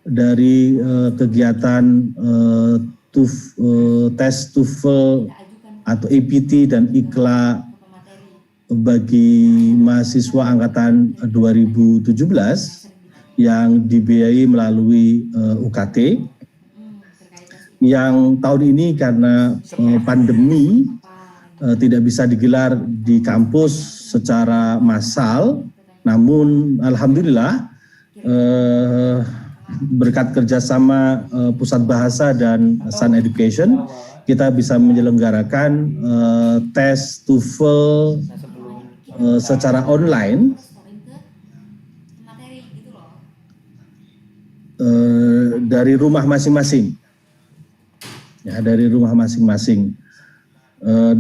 dari kegiatan tes TOEFL atau APT dan IKLA bagi mahasiswa angkatan 2017 yang dibiayai melalui UKT. Yang tahun ini karena pandemi tidak bisa digelar di kampus secara massal, namun alhamdulillah berkat kerjasama Pusat Bahasa dan Sun Education, kita bisa menyelenggarakan tes TOEFL secara online dari rumah masing-masing. Ya, dari rumah masing-masing.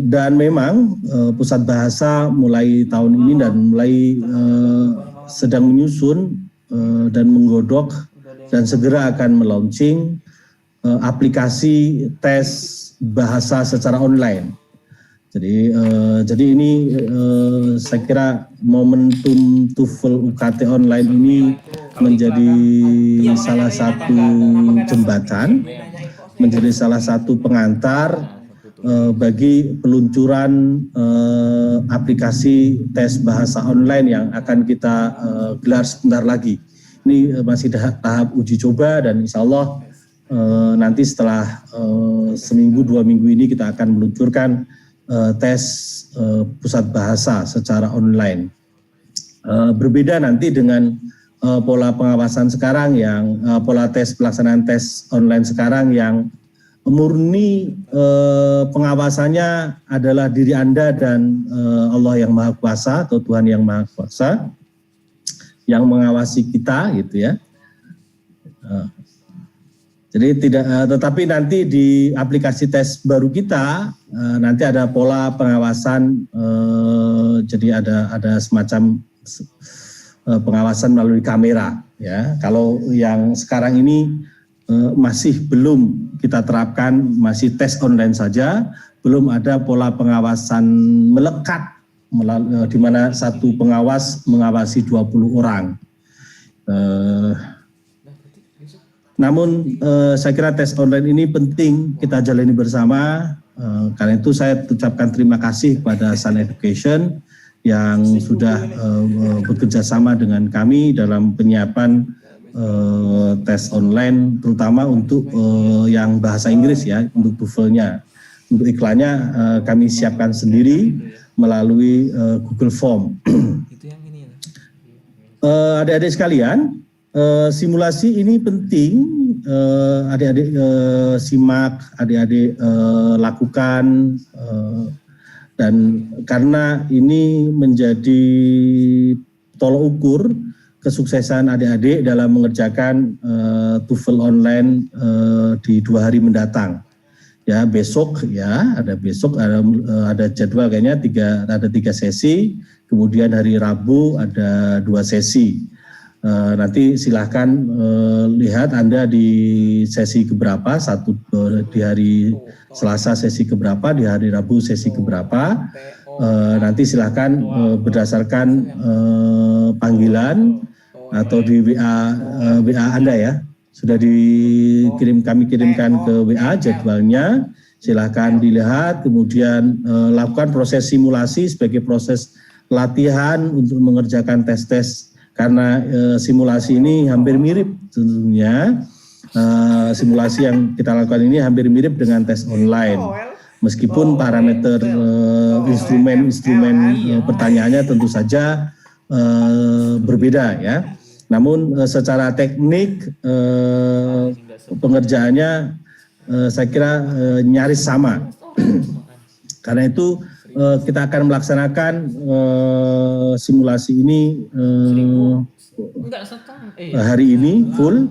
Dan memang Pusat Bahasa mulai tahun ini dan mulai sedang menyusun dan menggodok dan segera akan melaunching aplikasi tes bahasa secara online. Jadi ini saya kira momentum TOEFL UKT online ini menjadi salah satu jembatan, menjadi salah satu pengantar bagi peluncuran aplikasi tes bahasa online yang akan kita gelar sebentar lagi. Ini masih tahap uji coba dan insya Allah nanti setelah seminggu 2 minggu ini kita akan meluncurkan tes pusat bahasa secara online. Berbeda nanti dengan pola pengawasan sekarang yang pola tes pelaksanaan tes online sekarang yang murni pengawasannya adalah diri Anda dan Allah yang Maha Kuasa atau Tuhan yang Maha Kuasa yang mengawasi kita gitu ya. Jadi tetapi nanti di aplikasi tes baru kita nanti ada pola pengawasan, jadi ada semacam pengawasan melalui kamera ya. Kalau yang sekarang ini masih belum kita terapkan, masih tes online saja, belum ada pola pengawasan melekat di mana satu pengawas mengawasi 20 orang. Namun saya kira tes online ini penting kita jalani bersama. Karena itu saya ucapkan terima kasih kepada Sun Education yang sudah bekerja sama dengan kami dalam penyiapan tes online, terutama untuk yang bahasa Inggris ya, untuk TOEFL-nya. Untuk iklannya kami siapkan sendiri melalui Google Form. Adik-adik sekalian, simulasi ini penting, adik-adik simak, adik-adik lakukan, dan karena ini menjadi tolok ukur kesuksesan adik-adik dalam mengerjakan TOEFL online di 2 hari mendatang. Ya, besok ya, ada jadwal kayaknya ada 3 sesi, kemudian hari Rabu ada 2 sesi. Nanti silahkan lihat Anda di sesi keberapa, di hari Selasa sesi keberapa, di hari Rabu sesi keberapa. Nanti silahkan berdasarkan panggilan atau di WA Anda ya. Sudah kami kirimkan ke WA jadwalnya, silahkan dilihat, kemudian lakukan proses simulasi sebagai proses latihan untuk mengerjakan tes-tes. Karena simulasi ini hampir mirip tentunya, simulasi yang kita lakukan ini hampir mirip dengan tes online. Meskipun parameter instrumen pertanyaannya tentu saja berbeda ya. Namun secara teknik pengerjaannya saya kira nyaris sama. Karena itu kita akan melaksanakan simulasi ini hari ini full,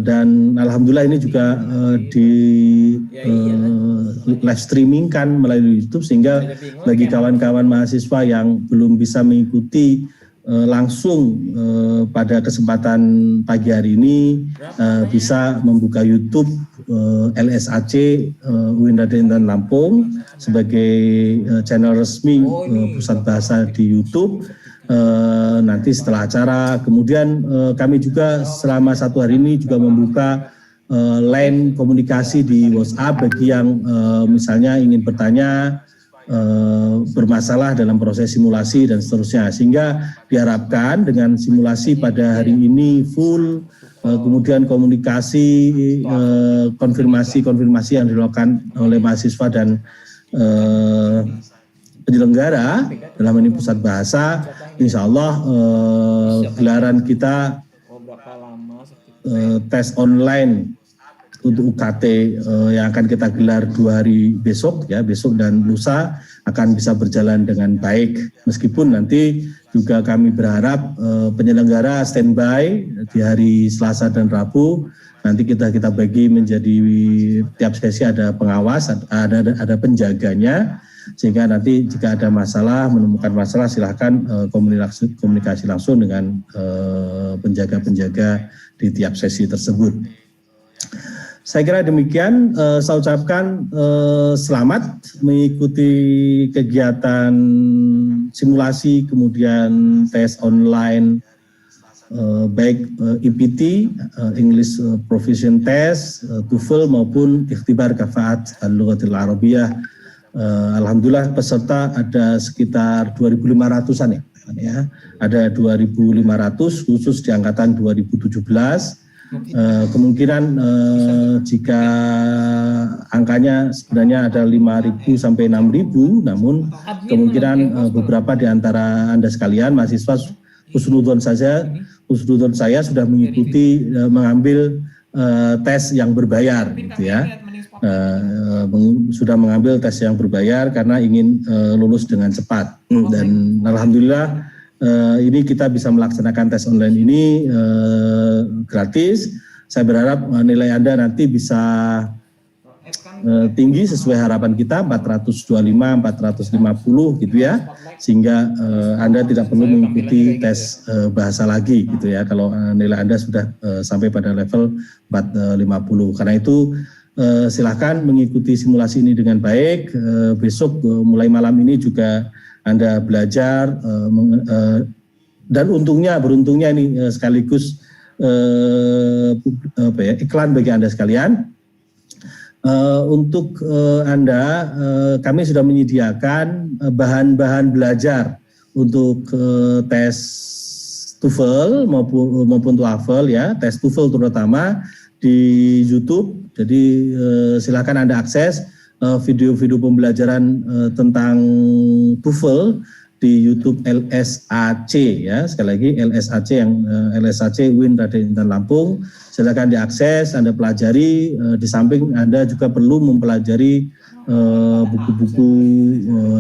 dan alhamdulillah ini juga di live streaming kan melalui YouTube, sehingga bagi kawan-kawan mahasiswa yang belum bisa mengikuti langsung pada kesempatan pagi hari ini bisa membuka YouTube LSAC UIN Raden Intan Lampung sebagai channel resmi Pusat Bahasa di YouTube. nanti setelah acara. Kemudian kami juga selama 1 hari ini juga membuka line komunikasi di WhatsApp bagi yang misalnya ingin bertanya, bermasalah dalam proses simulasi dan seterusnya, sehingga diharapkan dengan simulasi pada hari ini full, kemudian komunikasi, konfirmasi yang dilakukan oleh mahasiswa dan penyelenggara dalam ini pusat bahasa, insya Allah gelaran kita tes online untuk UKT yang akan kita gelar 2 hari besok dan lusa akan bisa berjalan dengan baik. Meskipun nanti juga kami berharap penyelenggara standby di hari Selasa dan Rabu. Nanti kita bagi menjadi tiap sesi ada pengawas, ada penjaganya, sehingga nanti jika ada masalah, menemukan masalah, silahkan komunikasi langsung dengan penjaga-penjaga di tiap sesi tersebut. Saya kira demikian, saya ucapkan selamat mengikuti kegiatan simulasi, kemudian tes online, baik EPT, English Proficient Test, TOEFL maupun ikhtibar kafaat al-lughatil arabiyah. Alhamdulillah peserta ada sekitar 2.500-an ya. Ada 2.500 khusus di angkatan 2017. Kemungkinan jika angkanya sebenarnya ada 5.000 sampai 6.000, namun kemungkinan beberapa di antara Anda sekalian mahasiswa husnudon saya sudah mengikuti mengambil tes yang berbayar gitu ya. Sudah mengambil tes yang berbayar karena ingin lulus dengan cepat, dan alhamdulillah ini kita bisa melaksanakan tes online ini gratis. Saya berharap nilai Anda nanti bisa tinggi sesuai harapan kita 425, 450 gitu ya, sehingga Anda tidak perlu mengikuti tes bahasa lagi gitu ya kalau nilai Anda sudah sampai pada level 450. Karena itu silakan mengikuti simulasi ini dengan baik. Besok mulai malam ini juga Anda belajar, dan beruntungnya ini sekaligus iklan bagi Anda sekalian. Untuk Anda, kami sudah menyediakan bahan-bahan belajar untuk tes TOEFL maupun TOEFL ya, tes TOEFL terutama di YouTube. Jadi silakan Anda akses video-video pembelajaran tentang TOEFL di YouTube LSAC ya, sekali lagi LSAC Win Raden Intan Lampung. Silakan diakses, Anda pelajari. Di samping Anda juga perlu mempelajari buku-buku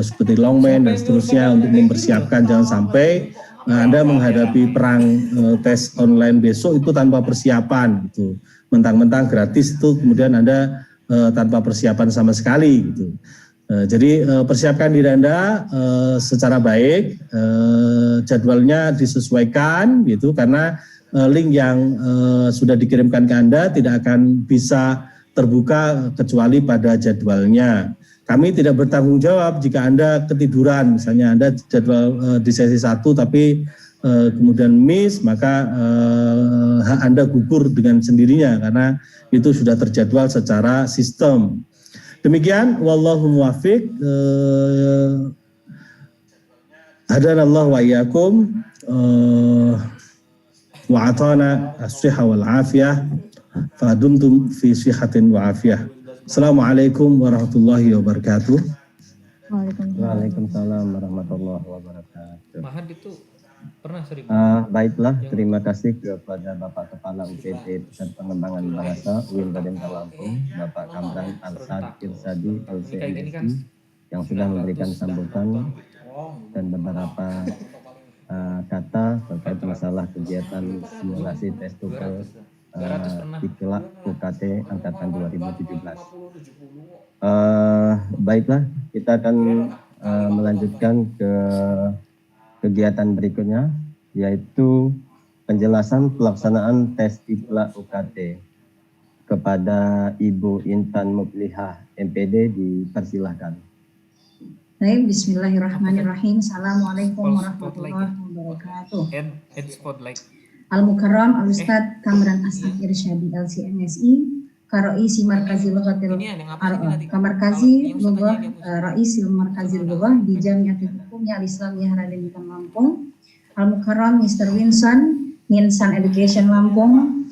seperti Longman dan seterusnya untuk mempersiapkan, jangan sampai Anda menghadapi perang tes online besok itu tanpa persiapan gitu. Mentang-mentang gratis itu kemudian Anda tanpa persiapan sama sekali gitu. Jadi persiapkan diri Anda secara baik, jadwalnya disesuaikan gitu, karena link yang sudah dikirimkan ke Anda tidak akan bisa terbuka kecuali pada jadwalnya. Kami tidak bertanggung jawab jika Anda ketiduran, misalnya Anda jadwal di sesi 1 tapi kemudian miss, maka hak Anda gugur dengan sendirinya karena itu sudah terjadwal secara sistem. Demikian, wallahu muwaffiq. Hadanallahu wa iyyakum wa atana as-sihha wal afiyah fadumtum fi sihhatin wa afiyah. Assalamualaikum warahmatullahi wabarakatuh. Waalaikumsalam warahmatullahi wabarakatuh. Mahad itu pernah sering. Baiklah, terima kasih kepada Bapak Kepala UPT Pusat Pengembangan Bahasa UIN Raden Intan Lampung, Bapak Kamran Alsad Irsadi LCMSI yang sudah memberikan sambutan dan beberapa kata terkait masalah kegiatan simulasi tes TOEFL Ikhlas UKT angkatan 2017. Baiklah, kita akan melanjutkan ke kegiatan berikutnya, yaitu penjelasan pelaksanaan tes Ikhlas UKT. Kepada Ibu Intan Muplihah MPD dipersilahkan. Baik, bismillahirrahmanirrahim. Assalamualaikum warahmatullahi wabarakatuh. Ed spotlight. Al-Mukarram Al-Ustadz Kamran Asad Irsyadi LCMSI, Karoisi Markazi Lughatil Kamarkazi Lughah Raisi Markazi Lughah di Jamiatul Hukumnya Al-Islamiyah Raden Intan Lampung, Al-Mukarram Mr. Minsan Education Lampung,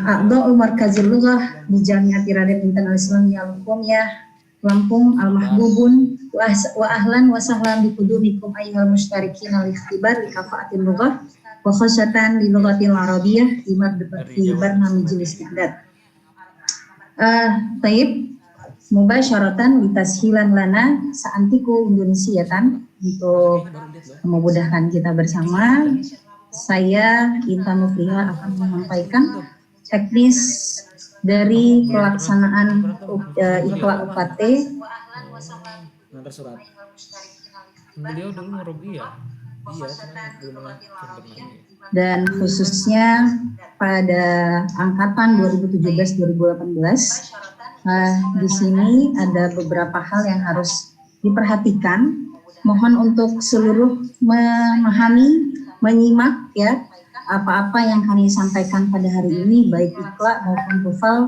A'dha'ul Markazi Lughah di Jamiatul Raden Intan Al-Islamiyah Hukumnya Lampung, Al-Mahbubun wa ahlan wa sahlan bi qudumikum ayyuhal mushtarikin al-ikhtibar li kafaatil lughah wa khasyatan li lughatil arabiyyah fi barnamijil isti'dad. Taib mubasyaratan litashilan lana saantiku Indonesiatan untuk memudahkan kita bersama. Saya Intan Nufriha akan menyampaikan teknis dari pelaksanaan Iqla UKT Beliau dulu ngerobi ya? Iya, dan khususnya pada angkatan 2017-2018. Di sini ada beberapa hal yang harus diperhatikan. Mohon untuk seluruh memahami, menyimak ya apa-apa yang kami sampaikan pada hari ini, baik Iqla maupun TOEFL,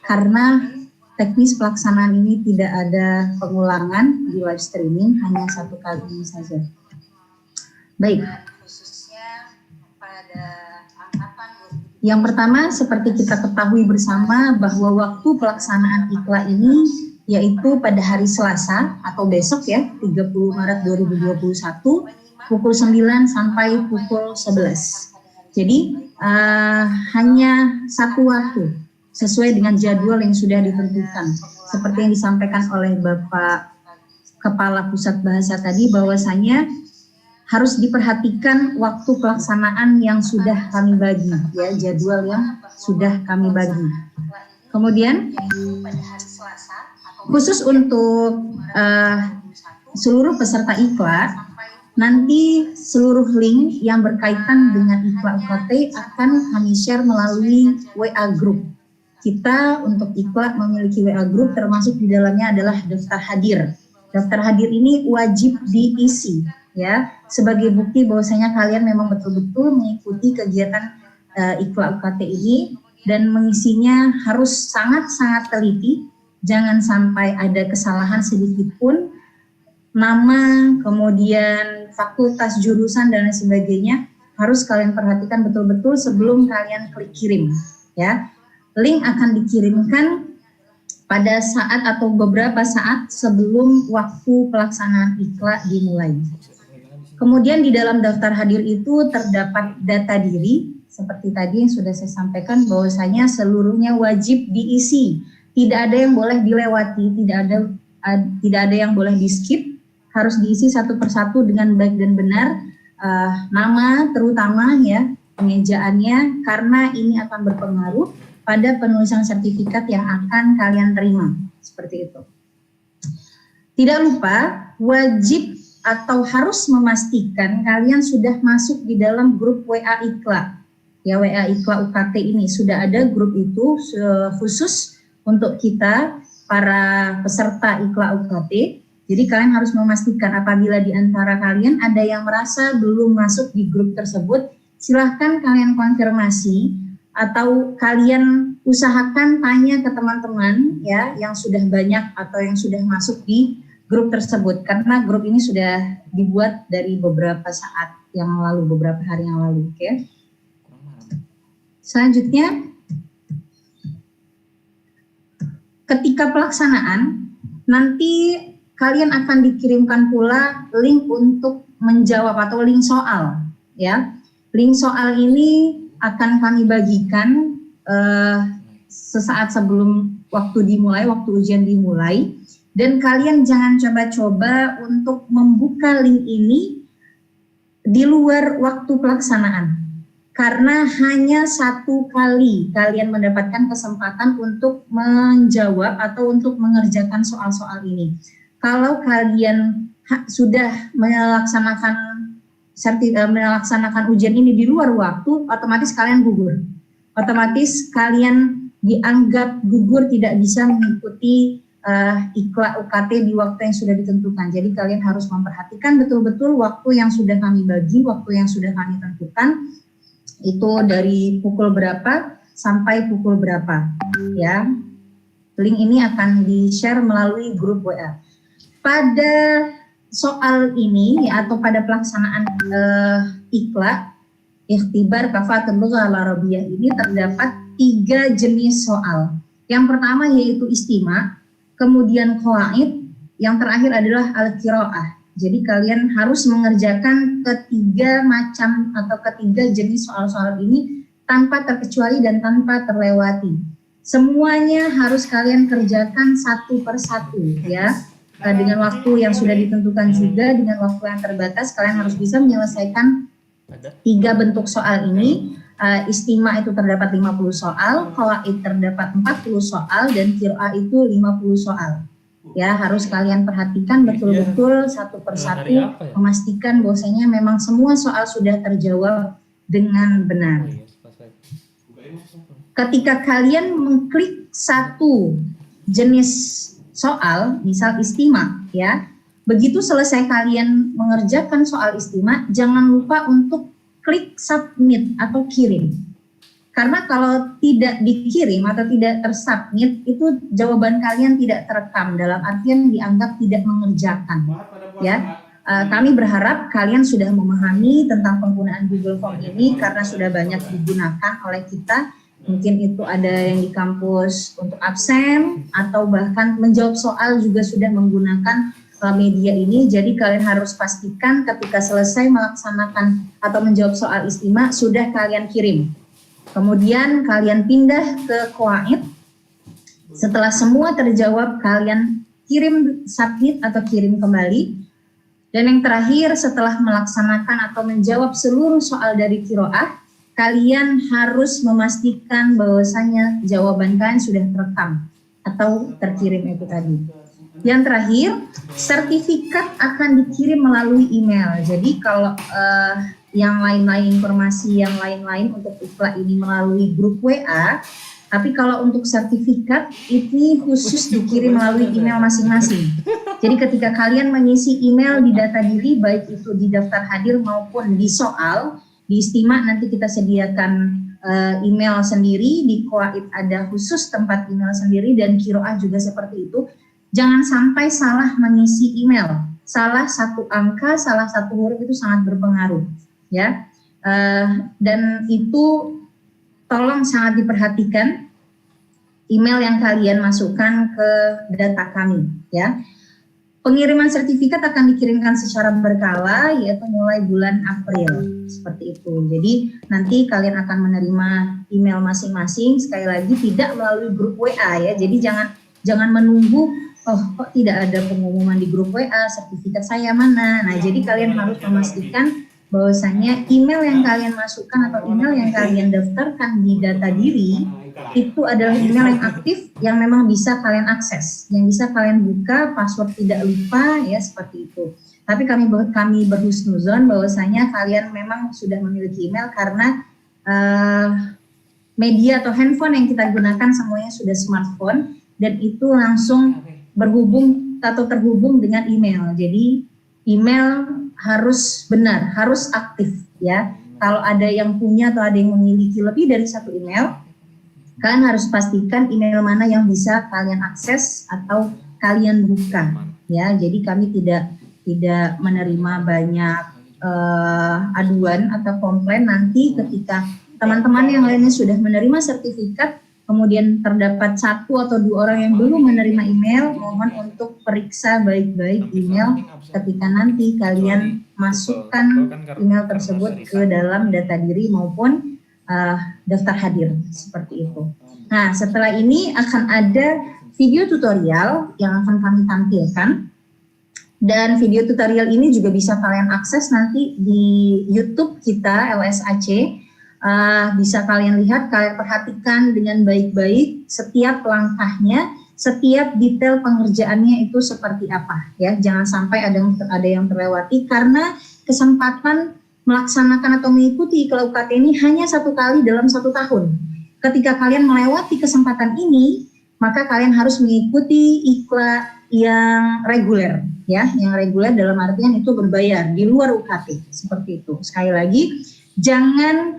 karena teknis pelaksanaan ini tidak ada pengulangan di live streaming, hanya satu kali saja. Baik. Yang pertama, seperti kita ketahui bersama bahwa waktu pelaksanaan Iqla ini yaitu pada hari Selasa atau besok ya, 30 Maret 2021, pukul 9 sampai pukul 11. Jadi hanya satu waktu sesuai dengan jadwal yang sudah ditentukan. Seperti yang disampaikan oleh Bapak Kepala Pusat Bahasa tadi, bahwasanya harus diperhatikan waktu pelaksanaan yang sudah kami bagi, ya, jadwal yang sudah kami bagi. Kemudian khusus untuk seluruh peserta Iqla, nanti seluruh link yang berkaitan dengan Iqla UKT akan kami share melalui WA Group. Kita untuk Iqla memiliki WA Group, termasuk di dalamnya adalah daftar hadir. Daftar hadir ini wajib diisi, ya, sebagai bukti bahwasanya kalian memang betul-betul mengikuti kegiatan Iqla UKT ini, dan mengisinya harus sangat-sangat teliti. Jangan sampai ada kesalahan sedikit pun. Nama, kemudian fakultas, jurusan, dan lain sebagainya harus kalian perhatikan betul-betul sebelum kalian klik kirim, ya. Link akan dikirimkan pada saat atau beberapa saat sebelum waktu pelaksanaan Iqla dimulai. Kemudian di dalam daftar hadir itu terdapat data diri, seperti tadi yang sudah saya sampaikan bahwasanya seluruhnya wajib diisi. Tidak ada yang boleh dilewati, tidak ada yang boleh di-skip. Harus diisi satu persatu dengan baik dan benar, nama terutama ya, pengejaannya, karena ini akan berpengaruh pada penulisan sertifikat yang akan kalian terima, seperti itu. Tidak lupa, wajib atau harus memastikan kalian sudah masuk di dalam grup WA Iqla. Ya, WA Iqla UKT ini sudah ada grup itu khusus untuk kita para peserta Iqla UKT. Jadi kalian harus memastikan apabila di antara kalian ada yang merasa belum masuk di grup tersebut, silahkan kalian konfirmasi atau kalian usahakan tanya ke teman-teman ya yang sudah banyak atau yang sudah masuk di grup tersebut, karena grup ini sudah dibuat dari beberapa saat yang lalu, beberapa hari yang lalu. Oke. Selanjutnya, ketika pelaksanaan nanti kalian akan dikirimkan pula link untuk menjawab atau link soal, ya. Link soal ini akan kami bagikan sesaat sebelum waktu dimulai, waktu ujian dimulai, dan kalian jangan coba-coba untuk membuka link ini di luar waktu pelaksanaan, karena hanya satu kali kalian mendapatkan kesempatan untuk menjawab atau untuk mengerjakan soal-soal ini. Kalau kalian sudah melaksanakan ujian ini di luar waktu, otomatis kalian gugur. Otomatis kalian dianggap gugur, tidak bisa mengikuti ikla UKT di waktu yang sudah ditentukan. Jadi kalian harus memperhatikan betul-betul waktu yang sudah kami bagi, waktu yang sudah kami tentukan, itu dari pukul berapa sampai pukul berapa, ya. Link ini akan di-share melalui grup WA. Pada soal ini atau pada pelaksanaan ikla, ikhtibar kafatul lughah al-arabiyah ini terdapat 3 jenis soal. Yang pertama yaitu istima, kemudian qawaid, yang terakhir adalah al-qiraah. Jadi kalian harus mengerjakan ketiga macam atau ketiga jenis soal-soal ini tanpa terkecuali dan tanpa terlewati. Semuanya harus kalian kerjakan satu per satu, ya. Dengan waktu yang sudah ditentukan juga, dengan waktu yang terbatas, kalian harus bisa menyelesaikan 3 bentuk soal ini. Istima itu terdapat 50 soal, qawaid terdapat 40 soal, dan qiraah itu 50 soal. Ya, harus kalian perhatikan betul-betul satu per satu, memastikan bahwasanya memang semua soal sudah terjawab dengan benar. Ketika kalian mengklik satu jenis soal, misal istima, ya, begitu selesai kalian mengerjakan soal istima, jangan lupa untuk klik submit atau kirim. Karena kalau tidak dikirim atau tidak tersubmit, itu jawaban kalian tidak terekam, dalam artian dianggap tidak mengerjakan. Ya, kami berharap kalian sudah memahami tentang penggunaan Google Form ini karena sudah banyak digunakan oleh kita. Mungkin itu ada yang di kampus untuk absen atau bahkan menjawab soal juga sudah menggunakan media ini. Jadi kalian harus pastikan ketika selesai melaksanakan atau menjawab soal istima sudah kalian kirim. Kemudian kalian pindah ke qawaid. Setelah semua terjawab, kalian kirim submit atau kirim kembali. Dan yang terakhir, setelah melaksanakan atau menjawab seluruh soal dari qiraah, kalian harus memastikan bahwasanya jawaban kalian sudah terekam atau terkirim itu tadi. Yang terakhir, sertifikat akan dikirim melalui email. Jadi kalau yang lain-lain, informasi yang lain-lain untuk ikla ini melalui grup WA, tapi kalau untuk sertifikat ini khusus dikirim melalui email masing-masing. Jadi ketika kalian mengisi email di data diri, baik itu di daftar hadir maupun di soal, di istima nanti kita sediakan email sendiri, di qawaid ada khusus tempat email sendiri, dan qiraah juga seperti itu. Jangan sampai salah mengisi email, salah satu angka, salah satu huruf itu sangat berpengaruh, ya. Dan itu tolong sangat diperhatikan email yang kalian masukkan ke data kami, ya. Pengiriman sertifikat akan dikirimkan secara berkala, yaitu mulai bulan April, seperti itu. Jadi nanti kalian akan menerima email masing-masing, sekali lagi tidak melalui grup WA, ya. Jadi jangan menunggu, oh kok tidak ada pengumuman di grup WA, sertifikat saya mana. Nah, jadi kalian harus memastikan bahwasanya email yang kalian masukkan atau email yang kalian daftarkan di data diri itu adalah email yang aktif, yang memang bisa kalian akses, yang bisa kalian buka, password tidak lupa, ya, seperti itu. Tapi kami berhusnuzon bahwasanya kalian memang sudah memiliki email karena media atau handphone yang kita gunakan semuanya sudah smartphone, dan itu langsung berhubung atau terhubung dengan email. Jadi email harus benar, harus aktif, ya. Kalau ada yang punya atau ada yang memiliki lebih dari satu email, kalian harus pastikan email mana yang bisa kalian akses atau kalian buka, ya. Jadi kami tidak menerima banyak aduan atau komplain nanti ketika teman-teman yang lainnya sudah menerima sertifikat, kemudian terdapat 1 atau 2 orang yang belum menerima email, mohon untuk periksa baik-baik email ketika nanti kalian masukkan email tersebut ke dalam data diri maupun daftar hadir, seperti itu. Nah, setelah ini akan ada video tutorial yang akan kami tampilkan, dan video tutorial ini juga bisa kalian akses nanti di YouTube kita LSAC. Bisa kalian lihat, kalian perhatikan dengan baik-baik setiap langkahnya, setiap detail pengerjaannya itu seperti apa, ya. Jangan sampai ada yang terlewati, karena kesempatan melaksanakan atau mengikuti ikla UKT ini hanya 1 kali dalam 1 tahun. Ketika kalian melewati kesempatan ini, maka kalian harus mengikuti IKLA yang reguler, ya, yang reguler dalam artian itu berbayar di luar UKT, seperti itu. Sekali lagi, jangan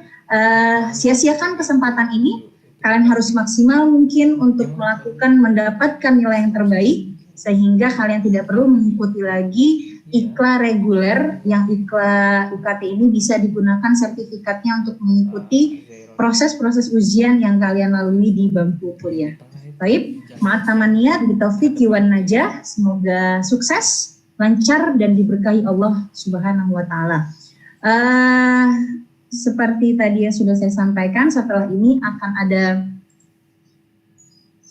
sia-siakan kesempatan ini. Kalian harus maksimal mungkin untuk mendapatkan nilai yang terbaik, sehingga kalian tidak perlu mengikuti lagi IKLA reguler, yang IKLA UKT ini bisa digunakan sertifikatnya untuk mengikuti proses-proses ujian yang kalian lalui di bangku kuliah. Baik, maaf tamaniyat, bitaufiq wan najah, semoga sukses, lancar dan diberkahi Allah Subhanahu wa taala. Seperti tadi yang sudah saya sampaikan, setelah ini akan ada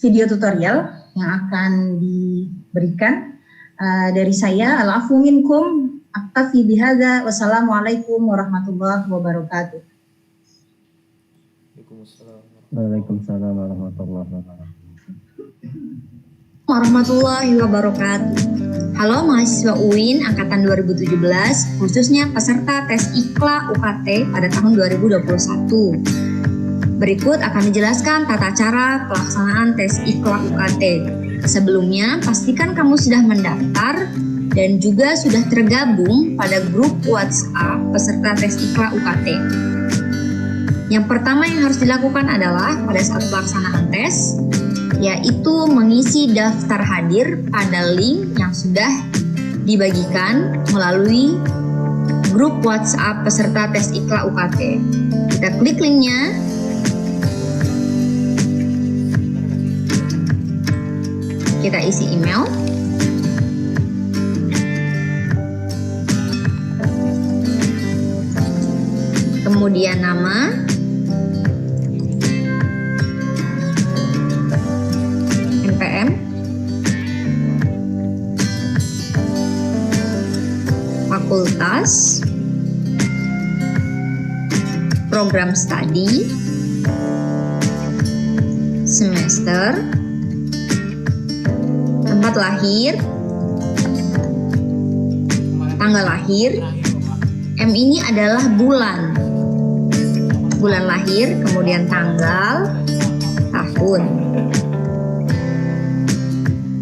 video tutorial yang akan diberikan dari saya. Al-afu minkum, aktafi bihadza, wassalamualaikum warahmatullahi wabarakatuh. Waalaikumsalam warahmatullahi wabarakatuh. Warahmatullahi wabarakatuh. Halo mahasiswa UIN angkatan 2017, khususnya peserta tes IKLA UKT pada tahun 2021. Berikut akan dijelaskan tata cara pelaksanaan tes IKLA UKT. Sebelumnya, pastikan kamu sudah mendaftar dan juga sudah tergabung pada grup WhatsApp peserta tes IKLA UKT. Yang pertama yang harus dilakukan adalah pada saat pelaksanaan tes, yaitu mengisi daftar hadir pada link yang sudah dibagikan melalui grup WhatsApp peserta tes IKLA UKT. Kita klik linknya. Kita isi email. Kemudian nama, NPM, fakultas, program studi, semester, tempat lahir, tanggal lahir. M ini adalah bulan lahir, kemudian tanggal, tahun,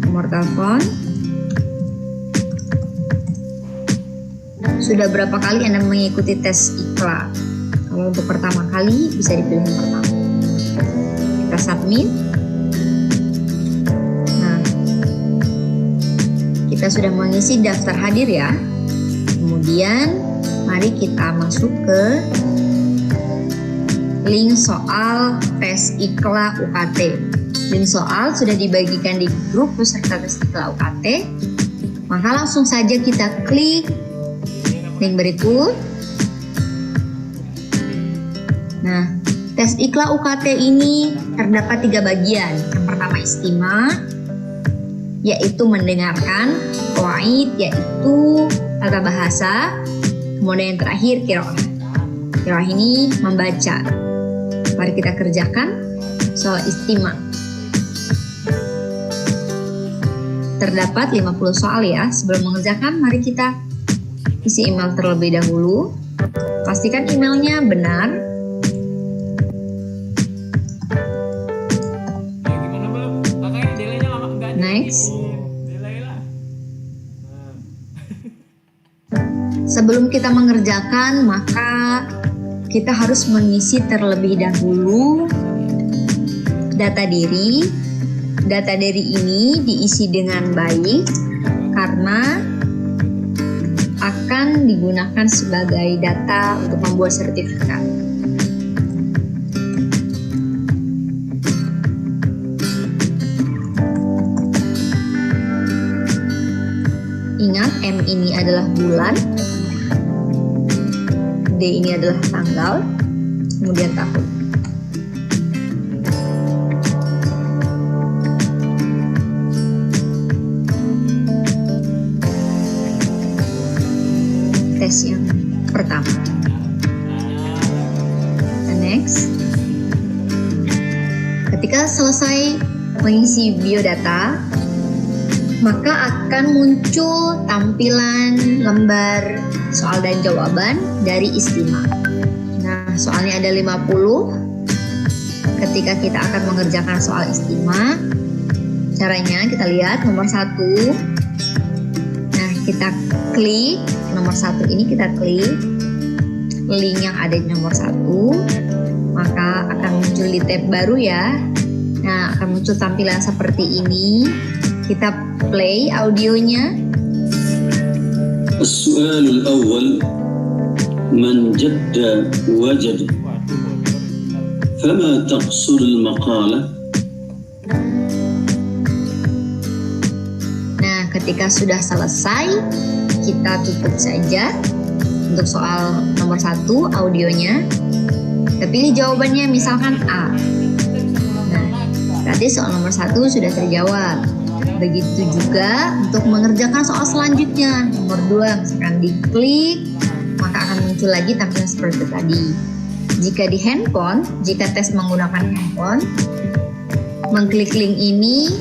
nomor telepon. Sudah berapa kali Anda mengikuti tes IKLA? Kalau untuk pertama kali bisa dipilih yang pertama. Kita submit. Nah, kita sudah mengisi daftar hadir ya. Kemudian mari kita masuk ke link soal tes IKLA UKT. Link soal sudah dibagikan di grup peserta tes IKLA UKT. Maka langsung saja kita klik link berikut. Nah, tes IKLA UKT ini terdapat 3 bagian. Yang pertama istima, yaitu mendengarkan, qawaid, yaitu tata bahasa, kemudian yang terakhir qiraah. Qiraah ini membaca. Mari kita kerjakan soal istima. Terdapat 50 soal ya. Sebelum mengerjakan, mari kita isi email terlebih dahulu. Pastikan emailnya benar. Next. Sebelum kita mengerjakan, maka kita harus mengisi terlebih dahulu data diri. Data diri ini diisi dengan baik karena akan digunakan sebagai data untuk membuat sertifikat. Ingat, M ini adalah bulan, D ini adalah tanggal, kemudian tahun. Tes yang pertama. Next. Ketika selesai mengisi biodata, maka akan muncul tampilan lembar soal dan jawaban dari istima. Nah, soalnya ada 50. Ketika kita akan mengerjakan soal istima, Caranya kita lihat nomor 1. Nah, kita klik nomor 1 ini, kita klik link yang ada di nomor 1, maka akan muncul di tab baru ya. Nah, akan muncul tampilan seperti ini. Kita play audionya. As-su'alul awwal man jadda wajad fama taqsurul maqalah. Nah, ketika sudah selesai, kita tutup saja untuk soal nomor 1 audionya. Kita pilih jawabannya, misalkan A. Nah, berarti soal nomor 1 sudah terjawab. Begitu juga untuk mengerjakan soal selanjutnya, nomor 2, misalkan diklik, maka akan muncul lagi tampilan seperti tadi. Jika di handphone, jika tes menggunakan handphone, mengklik link ini,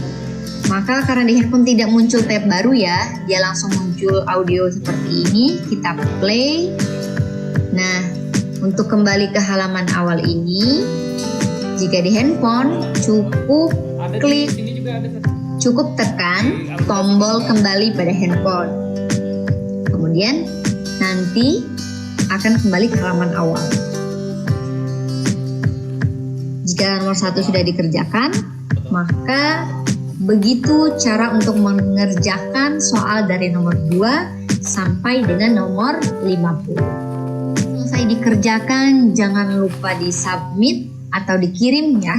maka karena di handphone tidak muncul tab baru ya, dia langsung muncul audio seperti ini. Kita play. Nah, untuk kembali ke halaman awal ini, jika di handphone cukup tekan tombol kembali pada handphone. Kemudian nanti akan kembali ke halaman awal. Jika nomor 1 sudah dikerjakan, maka begitu cara untuk mengerjakan soal dari nomor 2 sampai dengan nomor 50. Selesai dikerjakan, jangan lupa di submit atau dikirim ya.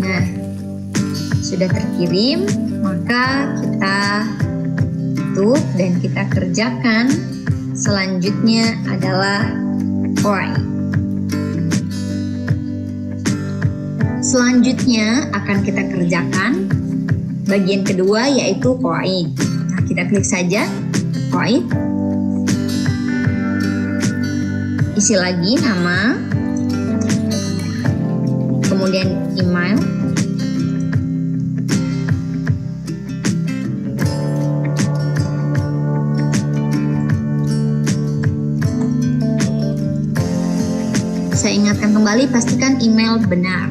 Nah, sudah terkirim, maka kita tutup dan kita kerjakan. Selanjutnya adalah OI. Selanjutnya akan kita kerjakan bagian kedua, yaitu koin. Nah, kita klik saja koin. Isi lagi nama, kemudian email, saya ingatkan kembali, pastikan email benar.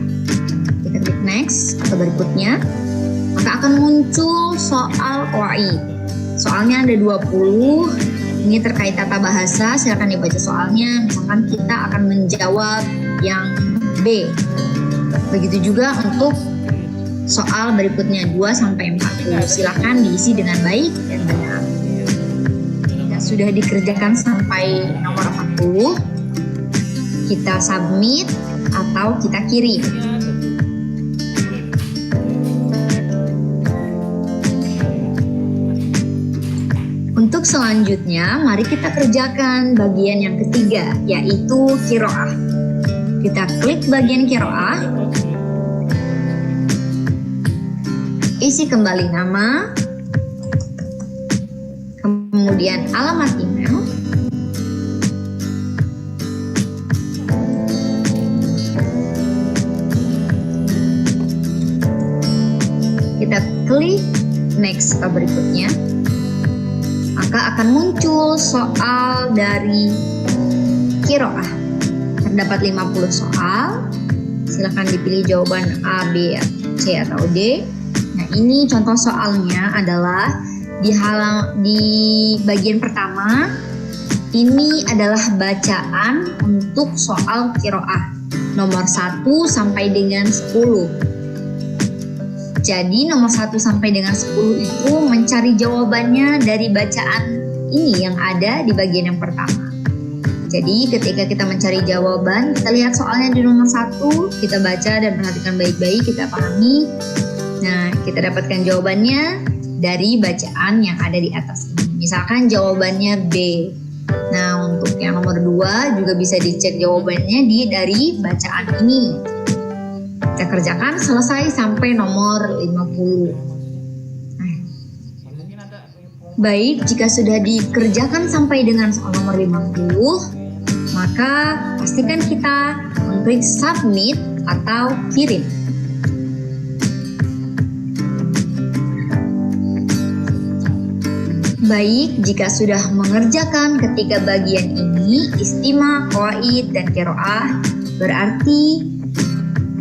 Kita klik next atau berikutnya, maka akan muncul soal OAI. Soalnya ada 20, ini terkait tata bahasa, silakan dibaca soalnya. Misalkan kita akan menjawab yang B. Begitu juga untuk soal berikutnya 2-40, silakan diisi dengan baik dan benar. Jika sudah dikerjakan sampai nomor 40, kita submit atau kita kirim. Untuk selanjutnya, mari kita kerjakan bagian yang ketiga, yaitu qiraah. Kita klik bagian qiraah, isi kembali nama, kemudian alamat email, kita klik next atau berikutnya, maka akan muncul soal dari qiraah. Terdapat 50 soal, silakan dipilih jawaban A, B, C, atau D. Nah, ini contoh soalnya adalah di bagian pertama, ini adalah bacaan untuk soal qiraah nomor 1 sampai dengan 10. Jadi nomor 1 sampai dengan 10 itu mencari jawabannya dari bacaan ini yang ada di bagian yang pertama. Jadi ketika kita mencari jawaban, kita lihat soalnya di nomor 1, kita baca dan perhatikan baik-baik, kita pahami. Nah, kita dapatkan jawabannya dari bacaan yang ada di atas ini. Misalkan jawabannya B. Nah, untuk yang nomor 2 juga bisa dicek jawabannya dari bacaan ini. Kita kerjakan selesai sampai nomor 50. Nah, baik, jika sudah dikerjakan sampai dengan soal nomor 50, maka pastikan kita mengklik submit atau kirim. Baik, jika sudah mengerjakan ketiga bagian ini, istimah, qawaid, dan qiraah, berarti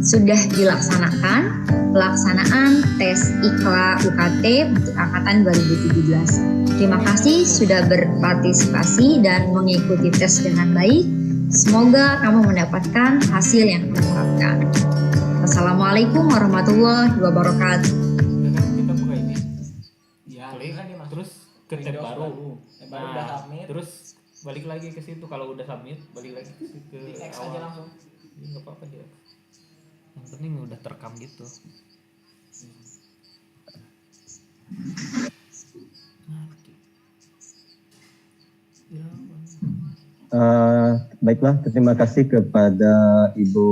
sudah dilaksanakan pelaksanaan tes IKLA UKT untuk angkatan 2017. Terima kasih sudah berpartisipasi dan mengikuti tes dengan baik. Semoga kamu mendapatkan hasil yang kamu harapkan. Wassalamualaikum warahmatullahi wabarakatuh. Kita buka ini. Ya, Klik, kan dia masuk terus ke tab Windows baru. baru udah submit. Terus balik lagi ke situ. Kalau udah submit, balik lagi ke Di X awal. aja langsung. Ini nggak apa-apa dia. Yang penting udah terekam gitu. Baiklah, terima kasih kepada Ibu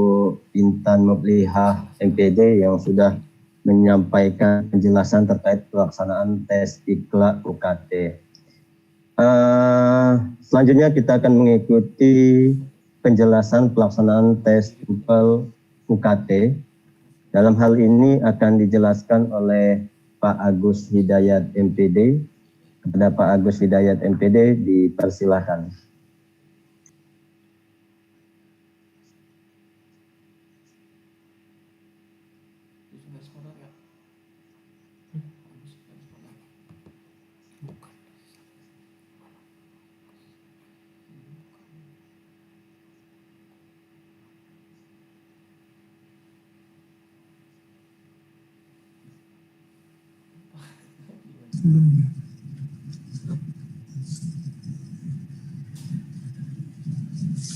Intan Mublihah MPD yang sudah menyampaikan penjelasan terkait pelaksanaan tes IKLA UKT. Selanjutnya kita akan mengikuti penjelasan pelaksanaan tes TOEFL UKT. Dalam hal ini akan dijelaskan oleh Pak Agus Hidayat MPD. Kepada Pak Agus Hidayat MPD dipersilahkan.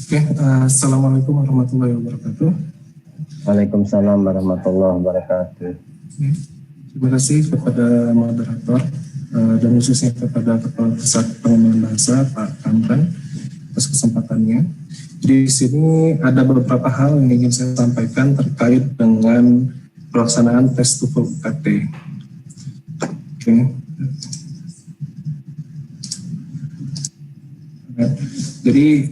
Oke, Assalamualaikum warahmatullahi wabarakatuh. Waalaikumsalam warahmatullahi wabarakatuh. Terima kasih kepada moderator dan khususnya kepada Kepala Pusat Pengembangan Bahasa Pak Kamran atas kesempatannya. Di sini ada beberapa hal yang ingin saya sampaikan terkait dengan pelaksanaan tes TOEFL UKT. Oke. Jadi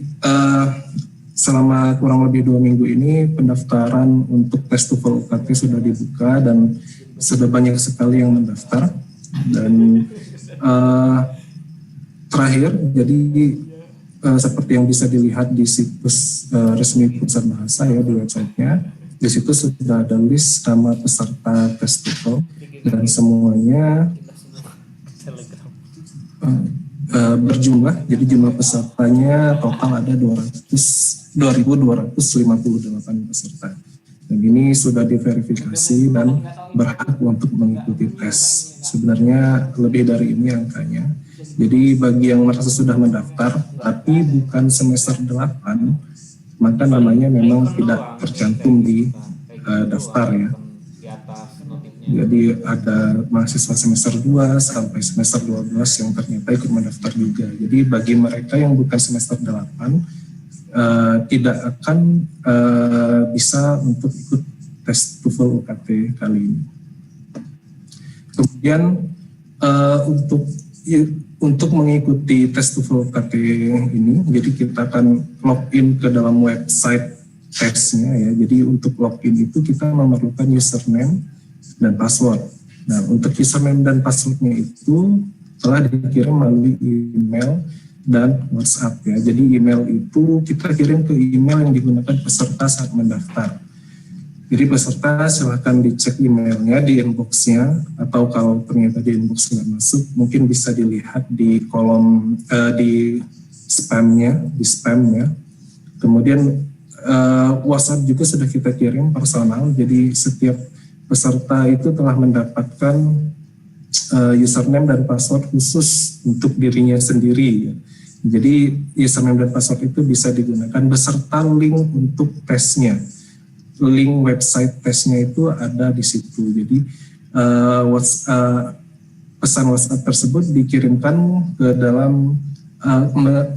selama kurang lebih 2 minggu ini pendaftaran untuk tes TOEFL UKT sudah dibuka dan sudah banyak sekali yang mendaftar. Dan terakhir, jadi seperti yang bisa dilihat di situs resmi Pusat Bahasa ya, di websitenya, di situ sudah ada list nama peserta tes TOEFL dan semuanya berjumlah. Jadi jumlah pesertanya total ada 2.258 peserta. Dan ini sudah diverifikasi dan berhak untuk mengikuti tes. Sebenarnya lebih dari ini angkanya. Jadi bagi yang merasa sudah mendaftar tapi bukan semester 8, maka namanya memang tidak tercantum di daftar ya. Jadi ada mahasiswa semester 2 sampai semester 12 yang ternyata ikut mendaftar juga. Jadi bagi mereka yang bukan semester 8 tidak akan bisa untuk ikut tes TOEFL UKT kali ini. Kemudian untuk mengikuti tes TOEFL UKT ini, jadi kita akan login ke dalam website tesnya ya. Jadi untuk login itu kita memerlukan username dan password. Nah, untuk username dan passwordnya itu telah dikirim melalui email dan WhatsApp ya. Jadi email itu kita kirim ke email yang digunakan peserta saat mendaftar. Jadi peserta silahkan dicek emailnya di inbox-nya, atau kalau ternyata di inbox nggak masuk, mungkin bisa dilihat di kolom di spam-nya, Kemudian WhatsApp juga sudah kita kirim personal. Jadi setiap peserta itu telah mendapatkan username dan password khusus untuk dirinya sendiri. Jadi username dan password itu bisa digunakan beserta link untuk tesnya. Link website tesnya itu ada di situ. Jadi pesan WhatsApp tersebut dikirimkan ke dalam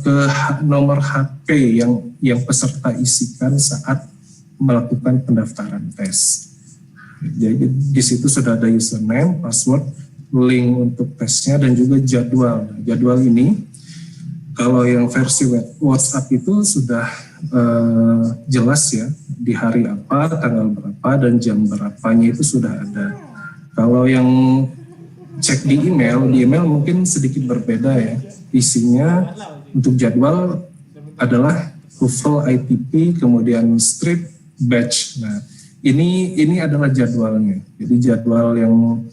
ke nomor HP yang peserta isikan saat melakukan pendaftaran tes. Jadi di situ sudah ada username, password, link untuk tesnya dan juga jadwal. Jadwal ini kalau yang versi WhatsApp itu sudah jelas ya, di hari apa, tanggal berapa, dan jam berapanya itu sudah ada. Kalau yang cek di email mungkin sedikit berbeda ya. Isinya untuk jadwal adalah TOEFL ITP, kemudian strip, batch. Nah, ini adalah jadwalnya. Jadi jadwal yang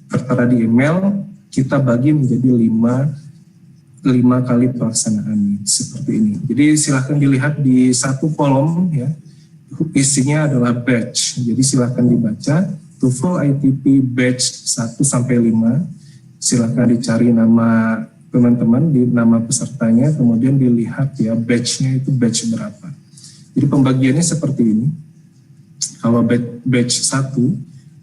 tertera di email kita bagi menjadi 5 kali pelaksanaan seperti ini. Jadi silahkan dilihat di satu kolom ya, isinya adalah batch. Jadi silahkan dibaca TOEFL ITP batch 1 sampai 5. Silahkan dicari nama teman-teman, di nama pesertanya, kemudian dilihat ya batch-nya itu batch berapa. Jadi pembagiannya seperti ini. Kalau batch 1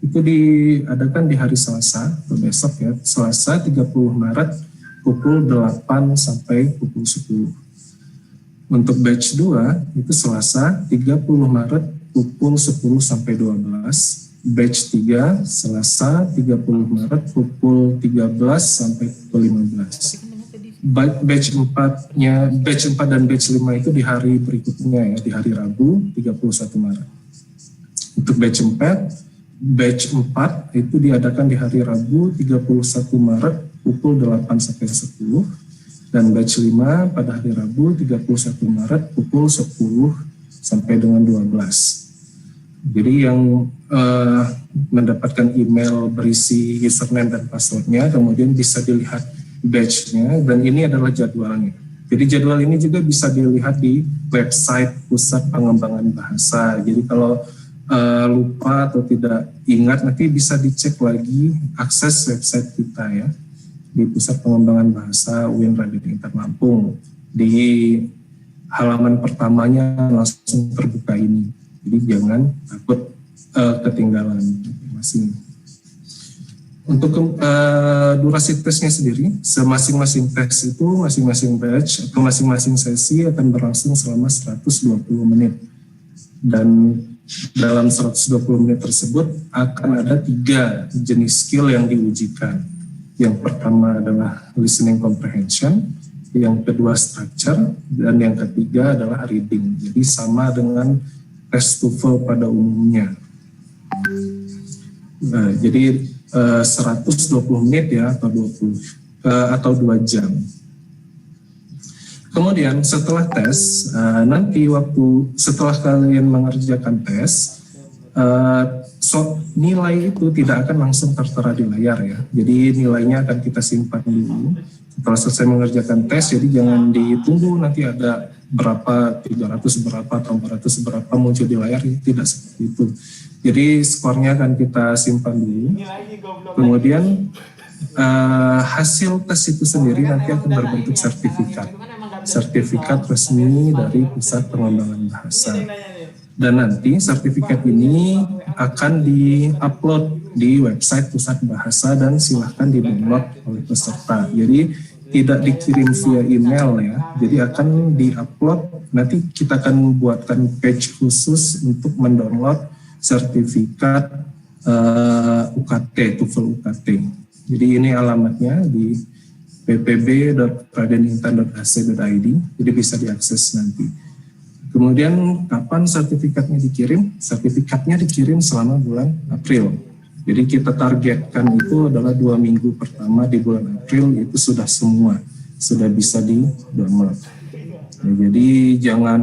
itu diadakan di hari Selasa atau besok ya, Selasa 30 Maret pukul 8 sampai pukul 10. Untuk batch 2 itu Selasa 30 Maret pukul 10 sampai 12. Batch 3 Selasa 30 Maret pukul 13 sampai pukul 15. Batch 4 dan batch 5 itu di hari berikutnya ya, di hari Rabu 31 Maret. Untuk batch 4 itu diadakan di hari Rabu 31 Maret pukul 8 sampai 10, dan batch 5 pada hari Rabu 31 Maret pukul 10 sampai dengan 12. Jadi yang mendapatkan email berisi username dan passwordnya, kemudian bisa dilihat batch-nya, dan ini adalah jadwalnya. Jadi jadwal ini juga bisa dilihat di website Pusat Pengembangan Bahasa. Jadi kalau lupa atau tidak ingat, nanti bisa dicek lagi akses website kita ya, di Pusat Pengembangan Bahasa UIN Raden Intan Lampung. Di halaman pertamanya langsung terbuka ini. Jadi jangan takut ketinggalan masing. Untuk durasi tesnya sendiri, masing-masing tes itu, masing-masing batch atau masing-masing sesi akan berlangsung selama 120 menit. Dan dalam 120 menit tersebut akan ada 3 jenis skill yang diujikan. Yang pertama adalah listening comprehension, yang kedua structure, dan yang ketiga adalah reading. Jadi sama dengan tes TOEFL pada umumnya. Nah, jadi 120 menit ya, atau 2 jam. Kemudian setelah tes, nanti setelah kalian mengerjakan tes, nilai itu tidak akan langsung tertera di layar ya. Jadi nilainya akan kita simpan dulu. Setelah selesai mengerjakan tes, jadi jangan ditunggu nanti ada berapa, 300 berapa atau 400 berapa muncul di layar, tidak seperti itu. Jadi skornya akan kita simpan dulu. Kemudian hasil tes itu sendiri nanti akan berbentuk sertifikat resmi dari Pusat Pengembangan Bahasa. Dan nanti sertifikat ini akan di-upload di website Pusat Bahasa dan silahkan di-download oleh peserta. Jadi tidak dikirim via email ya, jadi akan di-upload. Nanti kita akan buatkan page khusus untuk mendownload sertifikat UKT, TOEFL UKT. Jadi ini alamatnya di ppb.radenintan.ac.id, jadi bisa diakses nanti. Kemudian kapan sertifikatnya dikirim? Sertifikatnya dikirim selama bulan April. Jadi kita targetkan itu adalah 2 minggu pertama di bulan April itu sudah bisa di-download. Ya, jadi jangan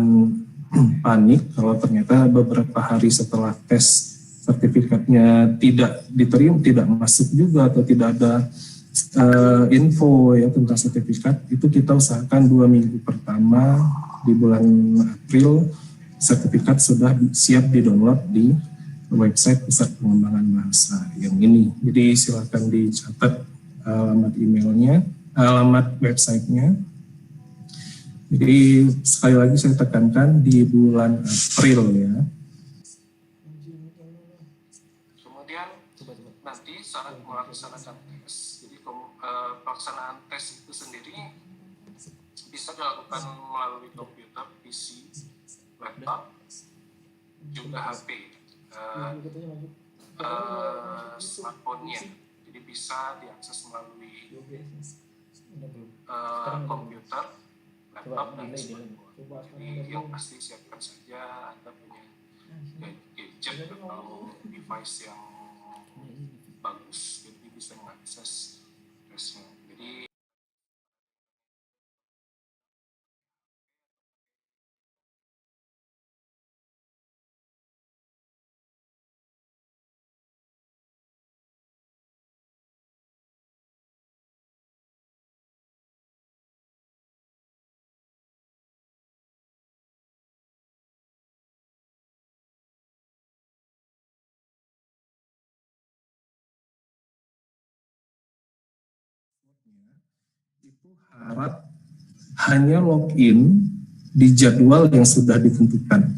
panik kalau ternyata beberapa hari setelah tes sertifikatnya tidak diterima, tidak masuk juga atau tidak ada info ya tentang sertifikat. Itu kita usahakan 2 minggu pertama di bulan April sertifikat sudah siap di-download di website Pusat Pengembangan Bahasa yang ini. Jadi silakan dicatat alamat emailnya, alamat websitenya. Jadi sekali lagi saya tekankan di bulan April ya. Kemudian nanti saat melaksanakan tes, jadi pelaksanaan tes itu sendiri bisa dilakukan melalui komputer, PC, laptop, juga HP, smartphone-nya. Jadi bisa diakses melalui komputer, laptop, dan smartphone. Jadi yang pasti siapkan saja Anda punya gadget atau device yang bagus, jadi bisa mengakses tesnya. Jadi itu harap hanya login di jadwal yang sudah ditentukan.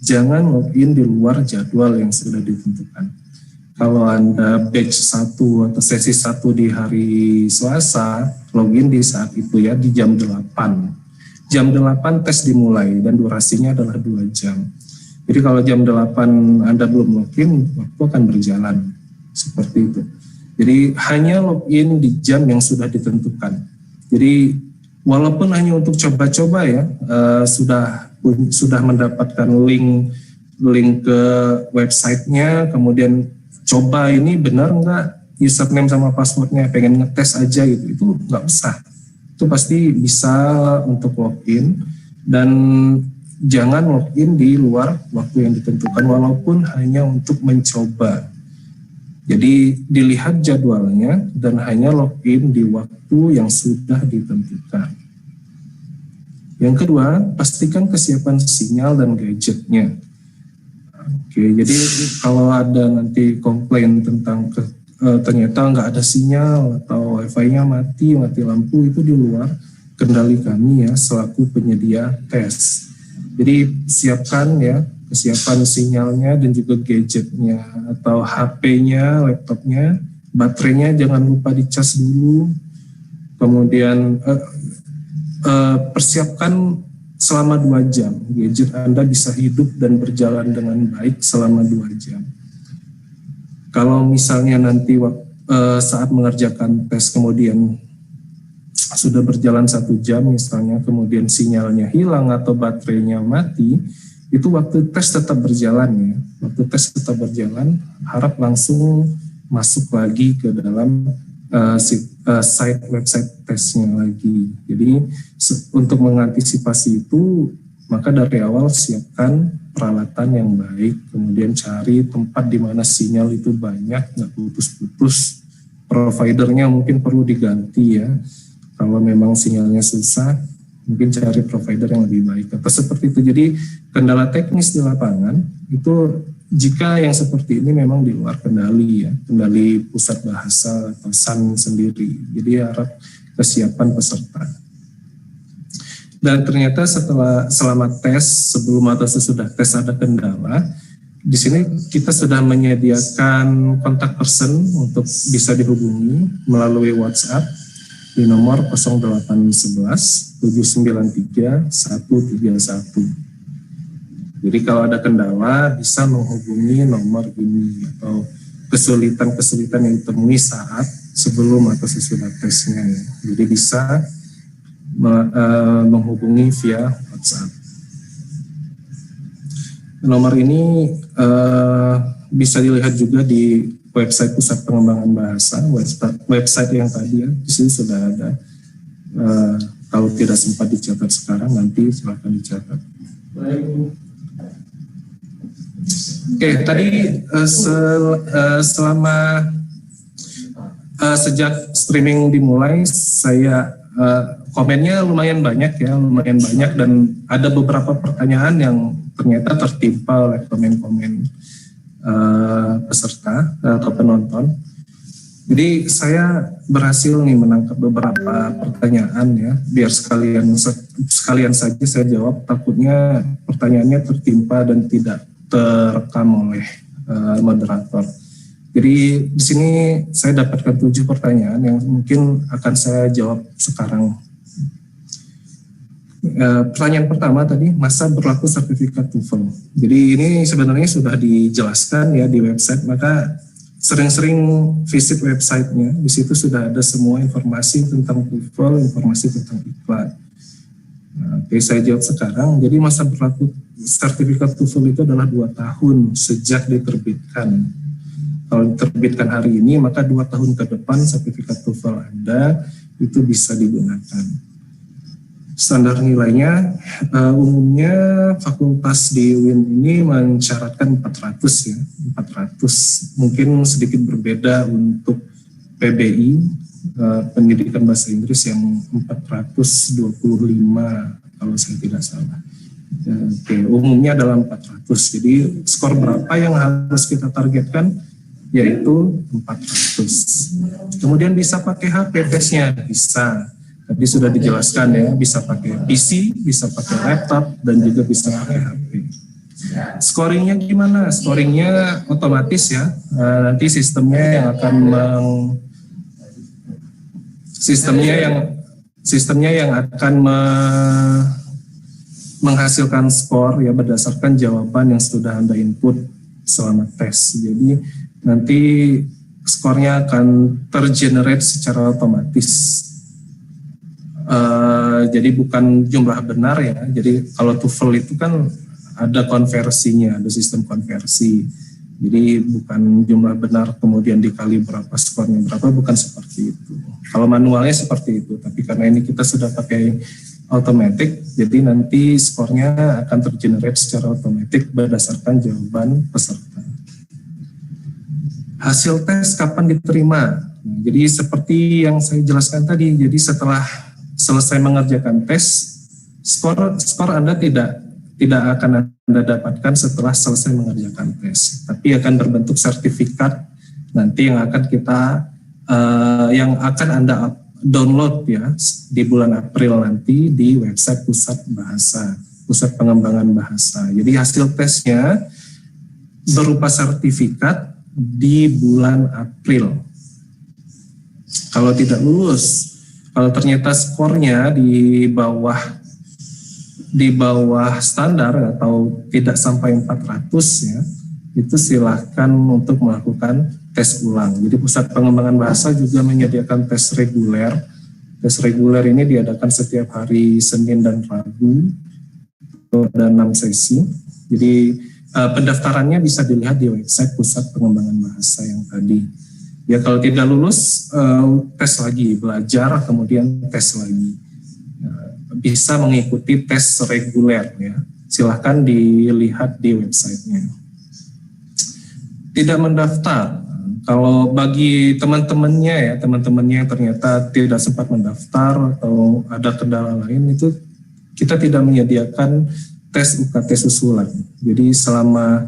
Jangan login di luar jadwal yang sudah ditentukan. Kalau Anda batch 1 atau sesi 1 di hari Selasa, login di saat itu ya, di jam 8. Jam 8 tes dimulai dan durasinya adalah 2 jam. Jadi kalau jam 8 Anda belum login, waktu akan berjalan. Seperti itu. Jadi hanya login di jam yang sudah ditentukan. Jadi walaupun hanya untuk coba-coba ya, sudah mendapatkan link ke websitenya, kemudian coba ini benar nggak username sama passwordnya, pengen ngetes aja gitu, itu nggak usah. Itu pasti bisa untuk login, dan jangan login di luar waktu yang ditentukan walaupun hanya untuk mencoba. Jadi dilihat jadwalnya dan hanya login di waktu yang sudah ditentukan. Yang kedua, pastikan kesiapan sinyal dan gadgetnya. Oke, jadi kalau ada nanti komplain tentang ternyata nggak ada sinyal atau wifi-nya mati lampu, itu di luar kendali kami ya selaku penyedia tes. Jadi siapkan ya kesiapan sinyalnya dan juga gadgetnya atau HP-nya, laptopnya, baterainya jangan lupa dicas dulu. Kemudian persiapkan selama 2 jam. Gadget Anda bisa hidup dan berjalan dengan baik selama 2 jam. Kalau misalnya nanti saat mengerjakan tes kemudian sudah berjalan 1 jam misalnya, kemudian sinyalnya hilang atau baterainya mati, itu waktu tes tetap berjalan ya. Waktu tes tetap berjalan, harap langsung masuk lagi ke dalam website tesnya lagi. Jadi untuk mengantisipasi itu, maka dari awal siapkan peralatan yang baik, kemudian cari tempat di mana sinyal itu banyak, nggak putus-putus. Providernya mungkin perlu diganti ya. Kalau memang sinyalnya susah, mungkin cari provider yang lebih baik atau seperti itu. Jadi kendala teknis di lapangan itu jika yang seperti ini memang di luar kendali ya, kendali pusat bahasa atau SAN sendiri. Jadi harap kesiapan peserta. Dan ternyata selama tes, sebelum atau sesudah tes ada kendala, di sini kita sudah menyediakan kontak person untuk bisa dihubungi melalui WhatsApp di nomor 0811 793 131. Jadi kalau ada kendala bisa menghubungi nomor ini atau kesulitan-kesulitan yang ditemui saat sebelum atau sesudah tesnya. Jadi bisa menghubungi via WhatsApp. Nomor ini bisa dilihat juga di website Pusat Pengembangan Bahasa, website yang tadi ya, di sini sudah ada. Kalau tidak sempat dicatat sekarang, nanti silakan dicatat. Oke, tadi selama sejak streaming dimulai, saya komennya lumayan banyak dan ada beberapa pertanyaan yang ternyata tertimpa oleh komen-komen peserta atau penonton. Jadi saya berhasil nih menangkap beberapa pertanyaan ya, biar sekalian saja saya jawab. Takutnya pertanyaannya tertimpa dan tidak terekam oleh moderator. Jadi di sini saya dapatkan 7 pertanyaan yang mungkin akan saya jawab sekarang. Pertanyaan pertama tadi, masa berlaku sertifikat TOEFL. Jadi ini sebenarnya sudah dijelaskan ya di website, maka sering-sering visit websitenya. Di situ sudah ada semua informasi tentang TOEFL, informasi tentang IKLA. Oke, saya jawab sekarang. Jadi masa berlaku sertifikat TOEFL itu adalah 2 tahun sejak diterbitkan. Kalau diterbitkan hari ini, maka 2 tahun ke depan sertifikat TOEFL Anda itu bisa digunakan. Standar nilainya umumnya fakultas di UIN ini mensyaratkan 400 ya, 400. Mungkin sedikit berbeda untuk PBI, pendidikan bahasa Inggris yang 425 kalau saya tidak salah. Oke, umumnya adalah 400. Jadi skor berapa yang harus kita targetkan? yaitu 400. Kemudian bisa pakai HP tesnya, bisa. Tadi sudah dijelaskan ya, bisa pakai PC, bisa pakai laptop, dan juga bisa pakai HP. Scoringnya gimana? Scoringnya otomatis ya. Nanti sistemnya yang akan menghasilkan skor ya berdasarkan jawaban yang sudah Anda input selama tes. Jadi nanti skornya akan tergenerate secara otomatis. Jadi bukan jumlah benar ya. Jadi kalau TOEFL itu kan ada konversinya, ada sistem konversi. Jadi bukan jumlah benar kemudian dikali berapa skornya berapa, bukan seperti itu. Kalau manualnya seperti itu, tapi karena ini kita sudah pakai automatic, jadi nanti skornya akan tergenerate secara otomatis berdasarkan jawaban peserta. Hasil tes kapan diterima? Nah, jadi seperti yang saya jelaskan tadi, jadi setelah selesai mengerjakan tes, skor Anda tidak akan Anda dapatkan setelah selesai mengerjakan tes, tapi akan berbentuk sertifikat nanti yang akan Anda download ya di bulan April nanti di website Pusat Pengembangan Bahasa. Jadi hasil tesnya berupa sertifikat di bulan April. Kalau tidak lulus, kalau ternyata skornya di bawah standar atau tidak sampai 400 ya, itu silahkan untuk melakukan tes ulang. Jadi Pusat Pengembangan Bahasa juga menyediakan tes reguler. Tes reguler ini diadakan setiap hari Senin dan Rabu, ada 6 sesi. Jadi pendaftarannya bisa dilihat di website Pusat Pengembangan Bahasa yang tadi. Ya kalau tidak lulus, tes lagi, belajar, kemudian tes lagi. Bisa mengikuti tes reguler ya. Silahkan dilihat di websitenya. Tidak mendaftar. Kalau bagi teman-temannya yang ternyata tidak sempat mendaftar atau ada kendala lain, itu kita tidak menyediakan tes UKT susulan. Jadi selama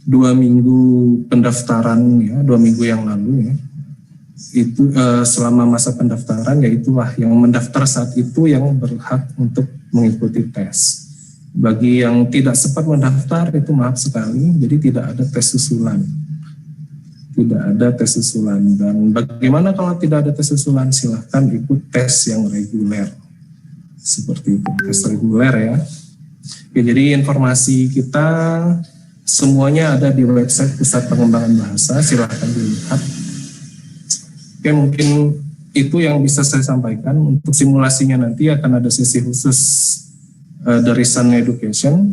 2 minggu pendaftaran ya, 2 minggu yang lalu ya, itu selama masa pendaftaran, yaitulah yang mendaftar saat itu yang berhak untuk mengikuti tes. Bagi yang tidak sempat mendaftar itu maaf sekali, jadi tidak ada tes susulan. Tidak ada tes susulan. Dan bagaimana kalau tidak ada tes susulan? Silahkan ikut tes yang reguler. Seperti itu, tes reguler ya. Oke, jadi informasi kita semuanya ada di website Pusat Pengembangan Bahasa, silahkan dilihat. Oke, mungkin itu yang bisa saya sampaikan. Untuk simulasinya nanti akan ada sesi khusus dari Sun Education,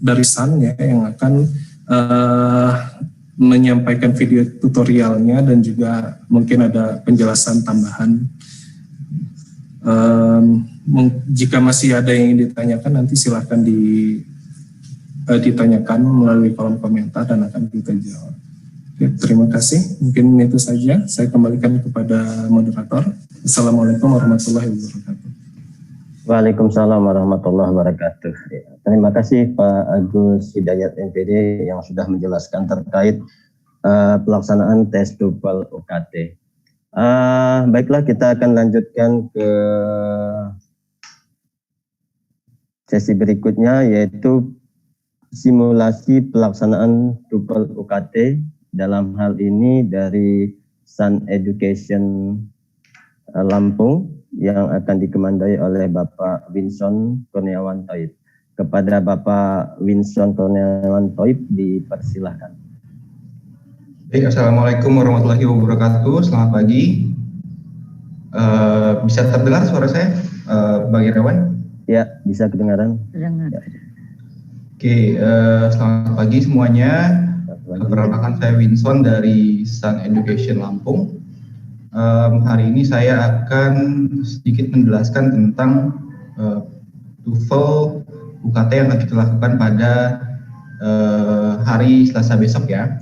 dari Sun ya, yang akan menyampaikan video tutorialnya dan juga mungkin ada penjelasan tambahan. Jika masih ada yang ingin ditanyakan, nanti silahkan ditanyakan melalui kolom komentar dan akan kita jawab. Oke, terima kasih. Mungkin itu saja. Saya kembalikan kepada moderator. Assalamualaikum warahmatullahi wabarakatuh. Waalaikumsalam warahmatullahi wabarakatuh. Terima kasih Pak Agus Hidayat MPD yang sudah menjelaskan terkait pelaksanaan tes TOEFL UKT. Baiklah, kita akan lanjutkan ke sesi berikutnya, yaitu simulasi pelaksanaan TOEFL UKT. Dalam hal ini dari Sun Education Lampung yang akan dikemandai oleh Bapak Winson Kurniawan Thoib. Kepada Bapak Winson Kurniawan Thoib dipersilahkan. Baik, Assalamualaikum warahmatullahi wabarakatuh. Selamat pagi. Bisa terdengar suara saya, Bang Irawan? Ya, bisa kedengaran. Ya. Oke, selamat pagi semuanya. Perkenalkan, saya Winson dari Sun Education Lampung. Hari ini saya akan sedikit menjelaskan tentang TOEFL UKT yang akan kita lakukan pada hari Selasa besok ya.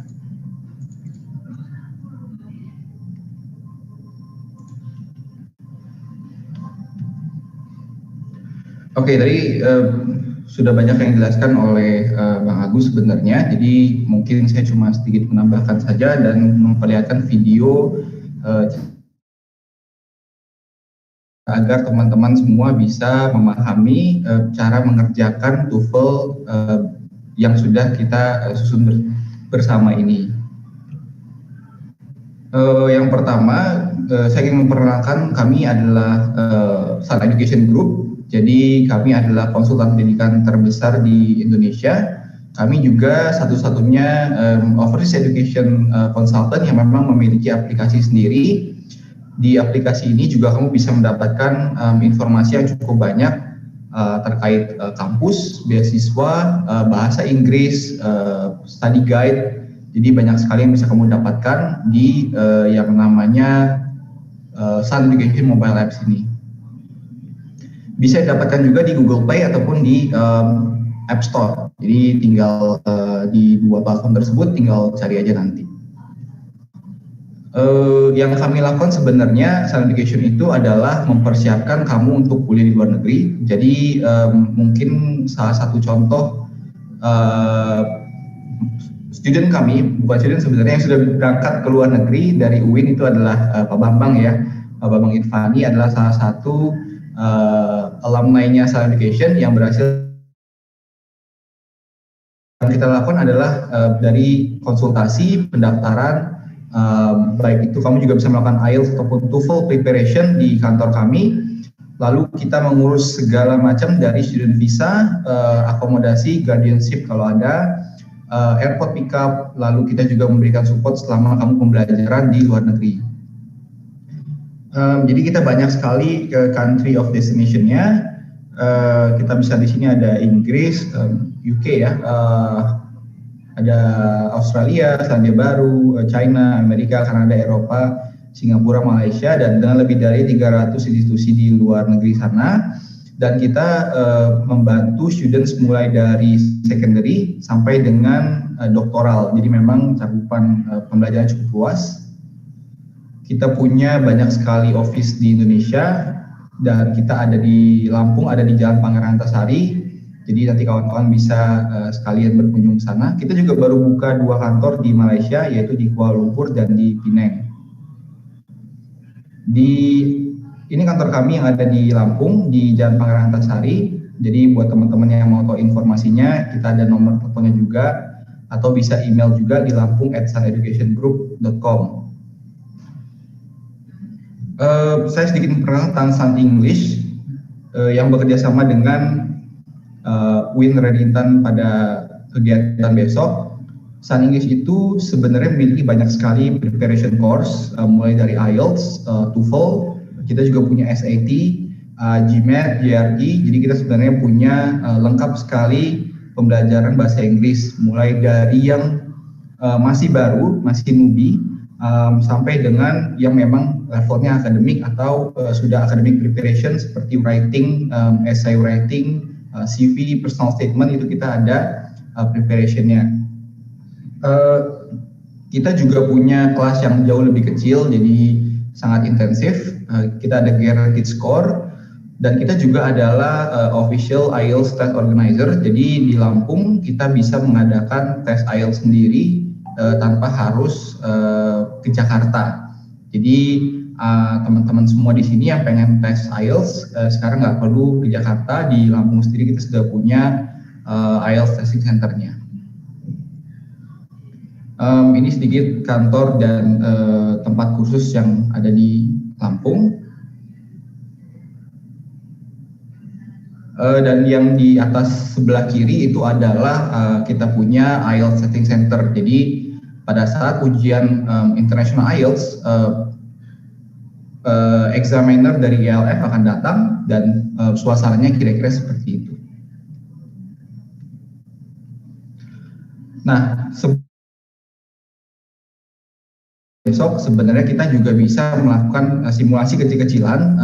Oke, tadi sudah banyak yang dijelaskan oleh Bang Agus sebenarnya. Jadi mungkin saya cuma sedikit menambahkan saja dan memperlihatkan video agar teman-teman semua bisa memahami cara mengerjakan TOEFL yang sudah kita susun bersama ini. Yang pertama, saya ingin memperkenalkan kami adalah Sun Education Group. Jadi kami adalah konsultan pendidikan terbesar di Indonesia. Kami juga satu-satunya overseas education consultant yang memang memiliki aplikasi sendiri. Di aplikasi ini juga kamu bisa mendapatkan informasi yang cukup banyak terkait kampus, beasiswa, bahasa Inggris, study guide. Jadi banyak sekali yang bisa kamu dapatkan di yang namanya Sun Education Mobile Apps ini. Bisa didapatkan juga di Google Play ataupun di App Store. Jadi tinggal di dua platform tersebut tinggal cari aja nanti. Yang kami lakukan sebenarnya Sun Education itu adalah mempersiapkan kamu untuk kuliah di luar negeri. Jadi mungkin salah satu contoh student kami, bukan student sebenarnya, yang sudah berangkat ke luar negeri dari UIN itu adalah Pak Bambang ya. Pak Bambang Irfani adalah salah satu alumni-nya Sun Education yang berhasil. Yang kita lakukan adalah dari konsultasi, pendaftaran, baik itu kamu juga bisa melakukan IELTS ataupun TOEFL preparation di kantor kami. Lalu kita mengurus segala macam dari student visa, akomodasi, guardianship kalau ada, airport pickup, lalu kita juga memberikan support selama kamu pembelajaran di luar negeri. Jadi kita banyak sekali ke country of destination-nya. Kita bisa di sini ada Inggris, UK ya, ada Australia, Selandia Baru, China, Amerika, Kanada, Eropa, Singapura, Malaysia, dan dengan lebih dari 300 institusi di luar negeri sana. Dan kita membantu students mulai dari secondary sampai dengan doktoral. Jadi memang cakupan pembelajaran cukup luas. Kita punya banyak sekali office di Indonesia, dan kita ada di Lampung, ada di Jalan Pangeran Antasari. Jadi nanti kawan-kawan bisa sekalian berkunjung ke sana. Kita juga baru buka 2 kantor di Malaysia, yaitu di Kuala Lumpur dan di Penang. Ini kantor kami yang ada di Lampung, di Jalan Pangeran Antasari. Jadi buat teman-teman yang mau tahu informasinya, kita ada nomor teleponnya juga, atau bisa email juga di lampung@suneducationgroup.com. Saya sedikit memperkenalkan tentang Sun English yang bekerja sama dengan UIN Redintan pada kegiatan besok. Sun English itu sebenarnya memiliki banyak sekali preparation course, mulai dari IELTS, TOEFL, kita juga punya SAT, GMAT, GRE. Jadi kita sebenarnya punya lengkap sekali pembelajaran bahasa Inggris, mulai dari yang masih baru, masih newbie, sampai dengan yang memang levelnya akademik atau sudah academic preparation seperti writing, essay writing, CV, personal statement, itu kita ada preparationnya. Kita juga punya kelas yang jauh lebih kecil, jadi sangat intensif. Kita ada guaranteed score, dan kita juga adalah official IELTS test organizer. Jadi di Lampung kita bisa mengadakan tes IELTS sendiri tanpa harus ke Jakarta. Jadi teman-teman semua di sini yang pengen tes IELTS sekarang nggak perlu ke Jakarta. Di Lampung sendiri kita sudah punya IELTS testing centernya. Ini sedikit kantor dan tempat kursus yang ada di Lampung. Dan yang di atas sebelah kiri itu adalah kita punya IELTS testing center. Jadi pada saat ujian international IELTS, examiner dari ILF akan datang dan suasananya kira-kira seperti itu. Nah, besok sebenarnya kita juga bisa melakukan simulasi kecil-kecilan,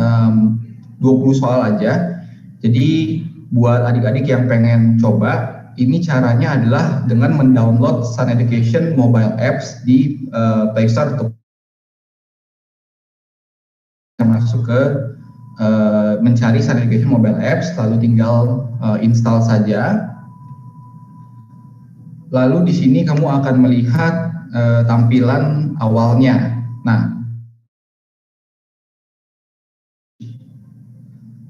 20 soal aja. Jadi buat adik-adik yang pengen coba, ini caranya adalah dengan mendownload Sun Education mobile apps di Play Store atau masuk ke mencari Sun Education Mobile Apps, lalu tinggal install saja. Lalu di sini kamu akan melihat tampilan awalnya. Nah,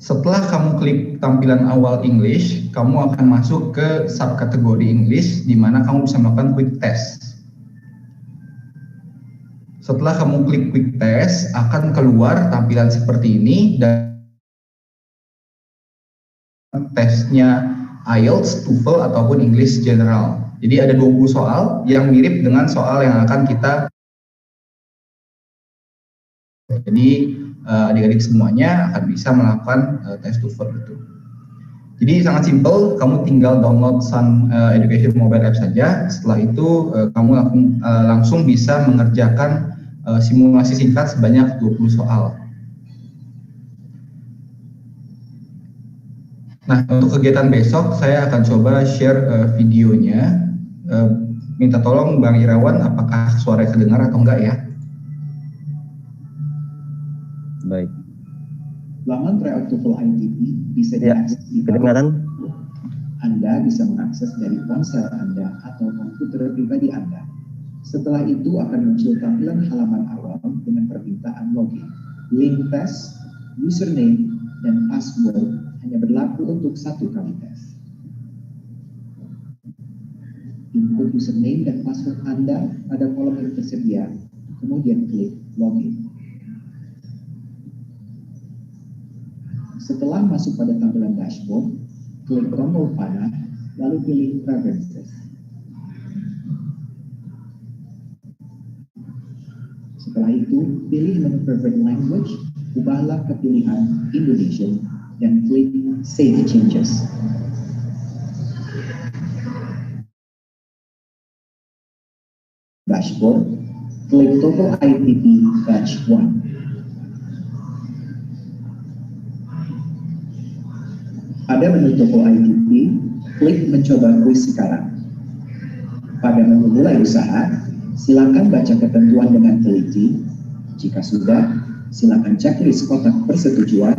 setelah kamu klik tampilan awal English, kamu akan masuk ke subkategori English di mana kamu bisa melakukan quick test. Setelah kamu klik quick test, akan keluar tampilan seperti ini dan tesnya IELTS, TOEFL ataupun English General. Jadi ada 20 soal yang mirip dengan soal yang akan kita. Jadi adik-adik semuanya akan bisa melakukan tes TOEFL itu. Jadi sangat simpel, kamu tinggal download Sun Education Mobile App saja. Setelah itu kamu langsung bisa mengerjakan simulasi singkat sebanyak 20 soal. Nah, untuk kegiatan besok saya akan coba share videonya. Minta tolong Bang Irawan, apakah suara kedengar atau enggak ya? Baik. Laman tryout TOEFL ITP bisa diakses di kedengaran. Anda bisa mengakses dari ponsel Anda atau komputer pribadi Anda. Setelah itu akan muncul tampilan halaman awal dengan permintaan login. Link tes, username, dan password hanya berlaku untuk 1 kali tes. Input username dan password Anda pada kolom yang tersedia, kemudian klik login. Setelah masuk pada tampilan dashboard, klik tombol panah, lalu pilih Preferences. Setelah itu, pilih menu Preferred Language, ubahlah ke pilihan Indonesian, dan klik Save Changes. Dashboard, klik TOEFL ITP Batch 1. Pada menu TOEFL ITP, klik mencoba kuis sekarang. Pada menu mulai usaha, silakan baca ketentuan dengan teliti. Jika sudah, silakan checklist kotak persetujuan,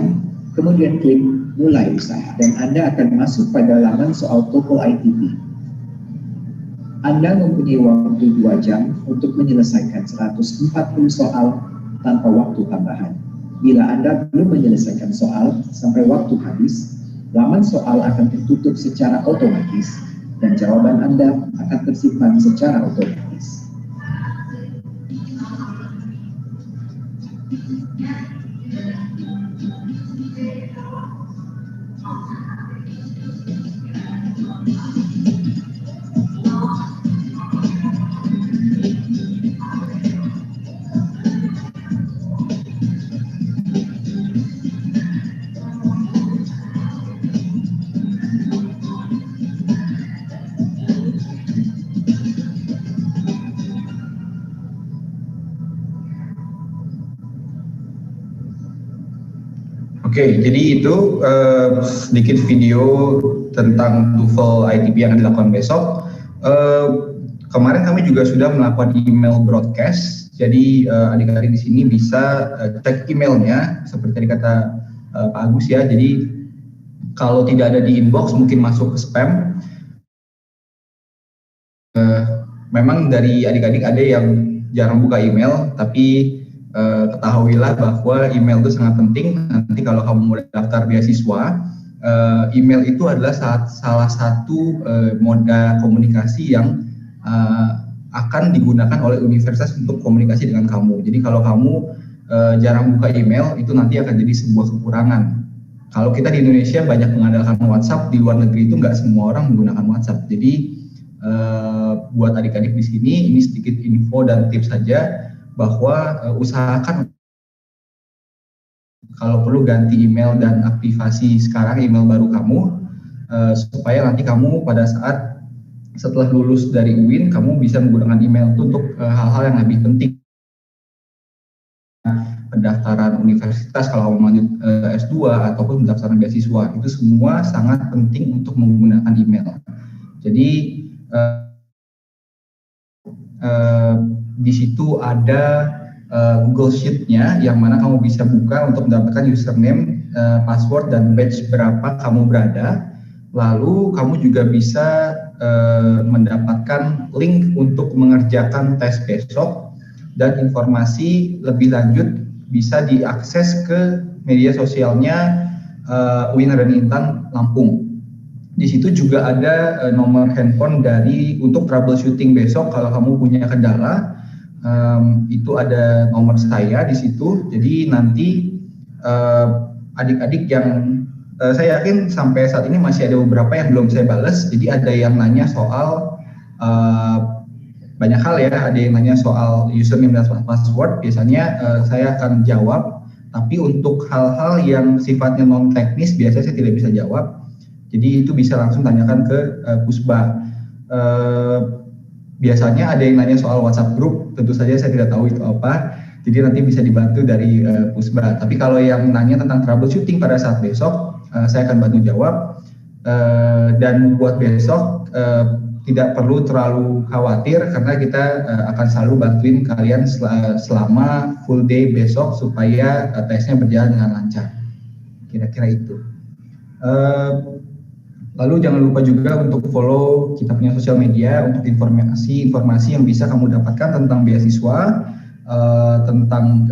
kemudian klik mulai usaha, dan Anda akan masuk pada laman soal TOEFL ITP. Anda mempunyai waktu 2 jam untuk menyelesaikan 140 soal tanpa waktu tambahan. Bila Anda belum menyelesaikan soal sampai waktu habis, laman soal akan tertutup secara otomatis dan jawaban Anda akan tersimpan secara otomatis. Oke, jadi itu sedikit video tentang TOEFL ITP yang akan dilakukan besok. Kemarin kami juga sudah melakukan email broadcast, jadi adik-adik di sini bisa cek emailnya seperti tadi kata Pak Agus ya. Jadi kalau tidak ada di inbox mungkin masuk ke spam. Memang dari adik-adik ada yang jarang buka email, tapi ketahuilah bahwa email itu sangat penting. Nanti kalau kamu mau daftar beasiswa, email itu adalah salah satu moda komunikasi yang akan digunakan oleh universitas untuk komunikasi dengan kamu. Jadi kalau kamu jarang buka email, itu nanti akan jadi sebuah kekurangan. Kalau kita di Indonesia banyak mengandalkan WhatsApp, di luar negeri itu nggak semua orang menggunakan WhatsApp. Jadi buat adik-adik di sini, ini sedikit info dan tips saja bahwa usahakan kalau perlu ganti email dan aktivasi sekarang email baru kamu supaya nanti kamu pada saat setelah lulus dari UIN kamu bisa menggunakan email itu untuk hal-hal yang lebih penting. Pendaftaran universitas kalau mau lanjut S2 ataupun pendaftaran beasiswa, itu semua sangat penting untuk menggunakan email. Jadi di situ ada Google Sheet-nya yang mana kamu bisa buka untuk mendapatkan username password dan batch berapa kamu berada. Lalu kamu juga bisa mendapatkan link untuk mengerjakan tes besok, dan informasi lebih lanjut bisa diakses ke media sosialnya UIN Raden Intan Lampung. Di situ juga ada nomor handphone untuk troubleshooting besok kalau kamu punya kendala. Itu ada nomor saya di situ. Jadi nanti adik-adik yang saya yakin sampai saat ini masih ada beberapa yang belum saya balas. Jadi ada yang nanya soal banyak hal ya. Ada yang nanya soal username dan password. Biasanya saya akan jawab. Tapi untuk hal-hal yang sifatnya non teknis biasanya saya tidak bisa jawab. Jadi itu bisa langsung tanyakan ke Pusba. Biasanya ada yang nanya soal WhatsApp group, tentu saja saya tidak tahu itu apa. Jadi nanti bisa dibantu dari Pusba. Tapi kalau yang nanya tentang troubleshooting pada saat besok, saya akan bantu jawab. Dan buat besok tidak perlu terlalu khawatir karena kita akan selalu bantuin kalian selama full day besok supaya tesnya berjalan dengan lancar. Kira-kira itu. Lalu jangan lupa juga untuk follow kita punya sosial media untuk informasi yang bisa kamu dapatkan tentang beasiswa, tentang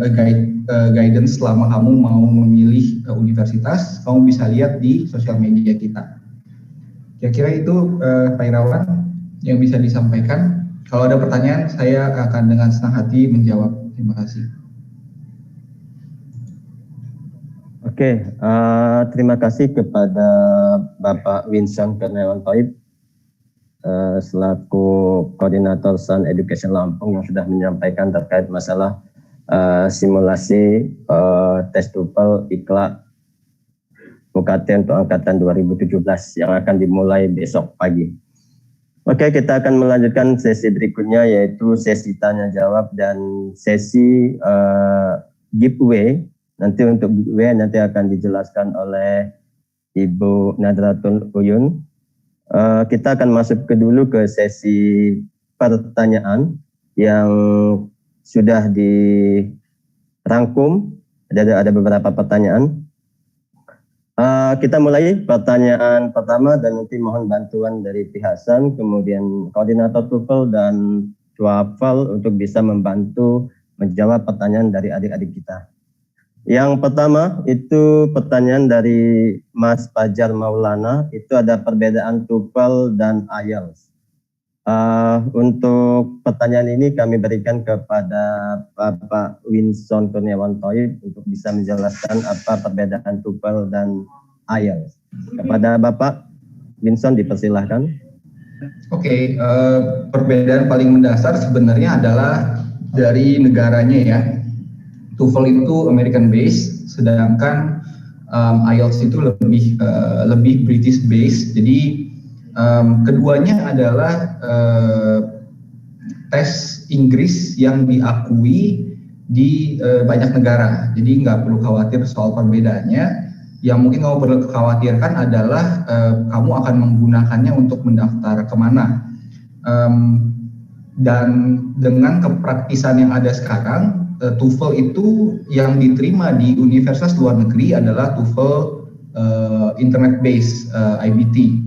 guidance selama kamu mau memilih universitas. Kamu bisa lihat di sosial media kita. Kira-kira itu Pak Irawan yang bisa disampaikan. Kalau ada pertanyaan, saya akan dengan senang hati menjawab. Terima kasih. Oke, terima kasih kepada Bapak Winson Kurniawan Thoib selaku Koordinator SAN Education Lampung yang sudah menyampaikan terkait masalah simulasi tes TOEFL IKLA UKT untuk angkatan 2017 yang akan dimulai besok pagi. Oke, kita akan melanjutkan sesi berikutnya yaitu sesi tanya jawab dan sesi giveaway. Nanti untuk giveaway nanti akan dijelaskan oleh Ibu Nadratul Uyun. Kita akan masuk dulu ke sesi pertanyaan yang sudah dirangkum. Ada beberapa pertanyaan. Kita mulai pertanyaan pertama dan nanti mohon bantuan dari pihak SAN, kemudian koordinator TOEFL dan TOEFL untuk bisa membantu menjawab pertanyaan dari adik-adik kita. Yang pertama itu pertanyaan dari Mas Fajar Maulana, itu ada perbedaan TOEFL dan IELTS. Untuk pertanyaan ini kami berikan kepada Bapak Winson Kurniawan Thoib untuk bisa menjelaskan apa perbedaan TOEFL dan IELTS. Kepada Bapak Winson dipersilahkan. Oke, perbedaan paling mendasar sebenarnya adalah dari negaranya ya. TOEFL itu American based, sedangkan IELTS itu lebih British based. Jadi keduanya adalah tes Inggris yang diakui di banyak negara. Jadi nggak perlu khawatir soal perbedaannya. Yang mungkin kamu perlu khawatirkan adalah kamu akan menggunakannya untuk mendaftar kemana. Dan dengan kepraktisan yang ada sekarang, TOEFL itu yang diterima di universitas luar negeri adalah TOEFL internet based IBT.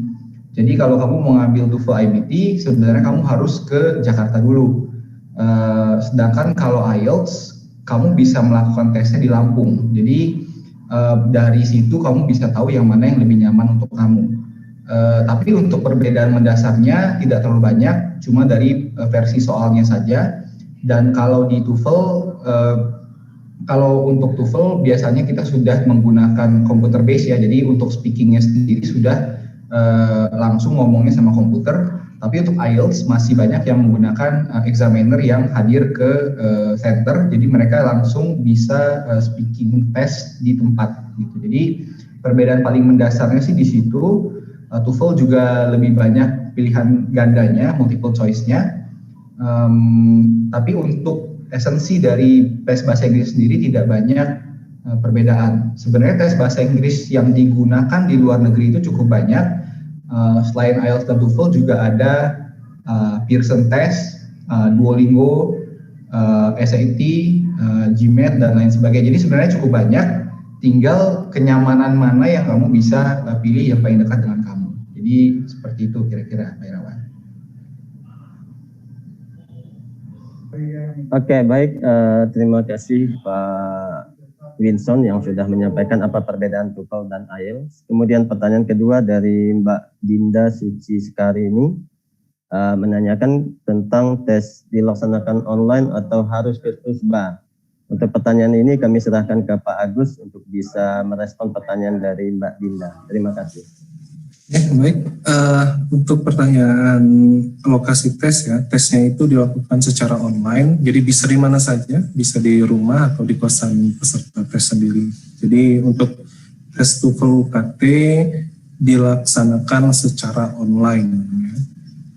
Jadi kalau kamu mau ngambil TOEFL IBT, sebenarnya kamu harus ke Jakarta dulu. Sedangkan kalau IELTS, kamu bisa melakukan tesnya di Lampung. Jadi dari situ kamu bisa tahu yang mana yang lebih nyaman untuk kamu. Tapi untuk perbedaan mendasarnya tidak terlalu banyak, cuma dari versi soalnya saja. Dan kalau di TOEFL, kalau untuk TOEFL biasanya kita sudah menggunakan computer base ya, jadi untuk speakingnya sendiri sudah langsung ngomongnya sama komputer. Tapi untuk IELTS masih banyak yang menggunakan examiner yang hadir ke center, jadi mereka langsung bisa speaking test di tempat gitu. Jadi perbedaan paling mendasarnya sih di situ. TOEFL juga lebih banyak pilihan gandanya, multiple choice-nya. Tapi untuk esensi dari tes bahasa Inggris sendiri tidak banyak perbedaan. Sebenarnya tes bahasa Inggris yang digunakan di luar negeri itu cukup banyak. Selain IELTS dan TOEFL juga ada Pearson Test, Duolingo, SAT, GMAT dan lain sebagainya. Jadi sebenarnya cukup banyak. tinggal kenyamanan mana yang kamu bisa pilih yang paling dekat dengan kamu. Jadi seperti itu kira-kira Pak Irawan. Oke, baik. Terima kasih Pak Winson yang sudah menyampaikan apa perbedaan TOEFL dan IELTS. Kemudian pertanyaan kedua dari Mbak Dinda Suci Sekari ini menanyakan tentang tes dilaksanakan online atau harus ke USBA. Untuk pertanyaan ini kami serahkan ke Pak Agus untuk bisa merespon pertanyaan dari Mbak Dinda. Terima kasih. Ya, baik. Untuk pertanyaan lokasi tes ya, tesnya itu dilakukan secara online, jadi bisa di mana saja, bisa di rumah atau di kosan peserta tes sendiri. Jadi untuk tes TOEFL UKT dilaksanakan secara online, ya,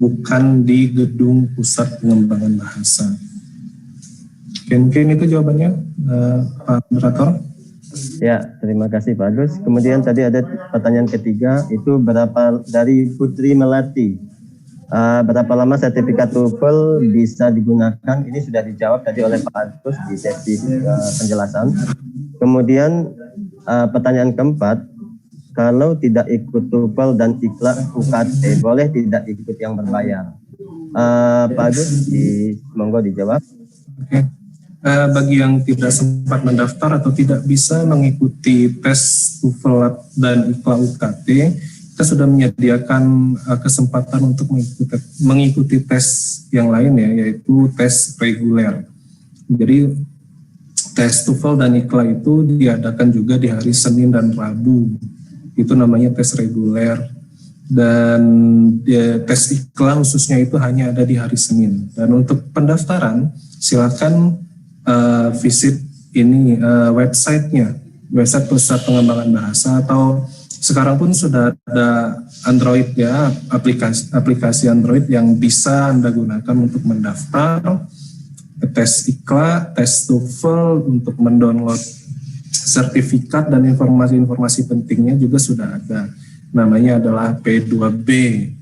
bukan di gedung pusat pengembangan bahasa. Mungkin itu jawabannya, Pak Moderator. Ya, terima kasih Pak Agus. Kemudian tadi ada pertanyaan ketiga, itu berapa dari Putri Melati. Berapa lama sertifikat TOEFL bisa digunakan? Ini sudah dijawab tadi oleh Pak Agus di sesi penjelasan. Kemudian pertanyaan keempat, kalau tidak ikut TOEFL dan IKLA UKT, boleh tidak ikut yang berbayar? Pak Agus, monggo dijawab. Oke. Bagi yang tidak sempat mendaftar atau tidak bisa mengikuti tes TOEFL dan IKLA UKT, kita sudah menyediakan kesempatan untuk mengikuti tes yang lain ya, yaitu tes reguler. Jadi tes TOEFL dan IKLA itu diadakan juga di hari Senin dan Rabu. Itu namanya tes reguler. Dan tes IKLA khususnya itu hanya ada di hari Senin. Dan untuk pendaftaran silakan visit ini website Pusat Pengembangan Bahasa, atau sekarang pun sudah ada Android ya, aplikasi Android yang bisa Anda gunakan untuk mendaftar tes IKLA, tes TOEFL. Untuk mendownload sertifikat dan informasi-informasi pentingnya juga sudah ada. Namanya adalah P2B,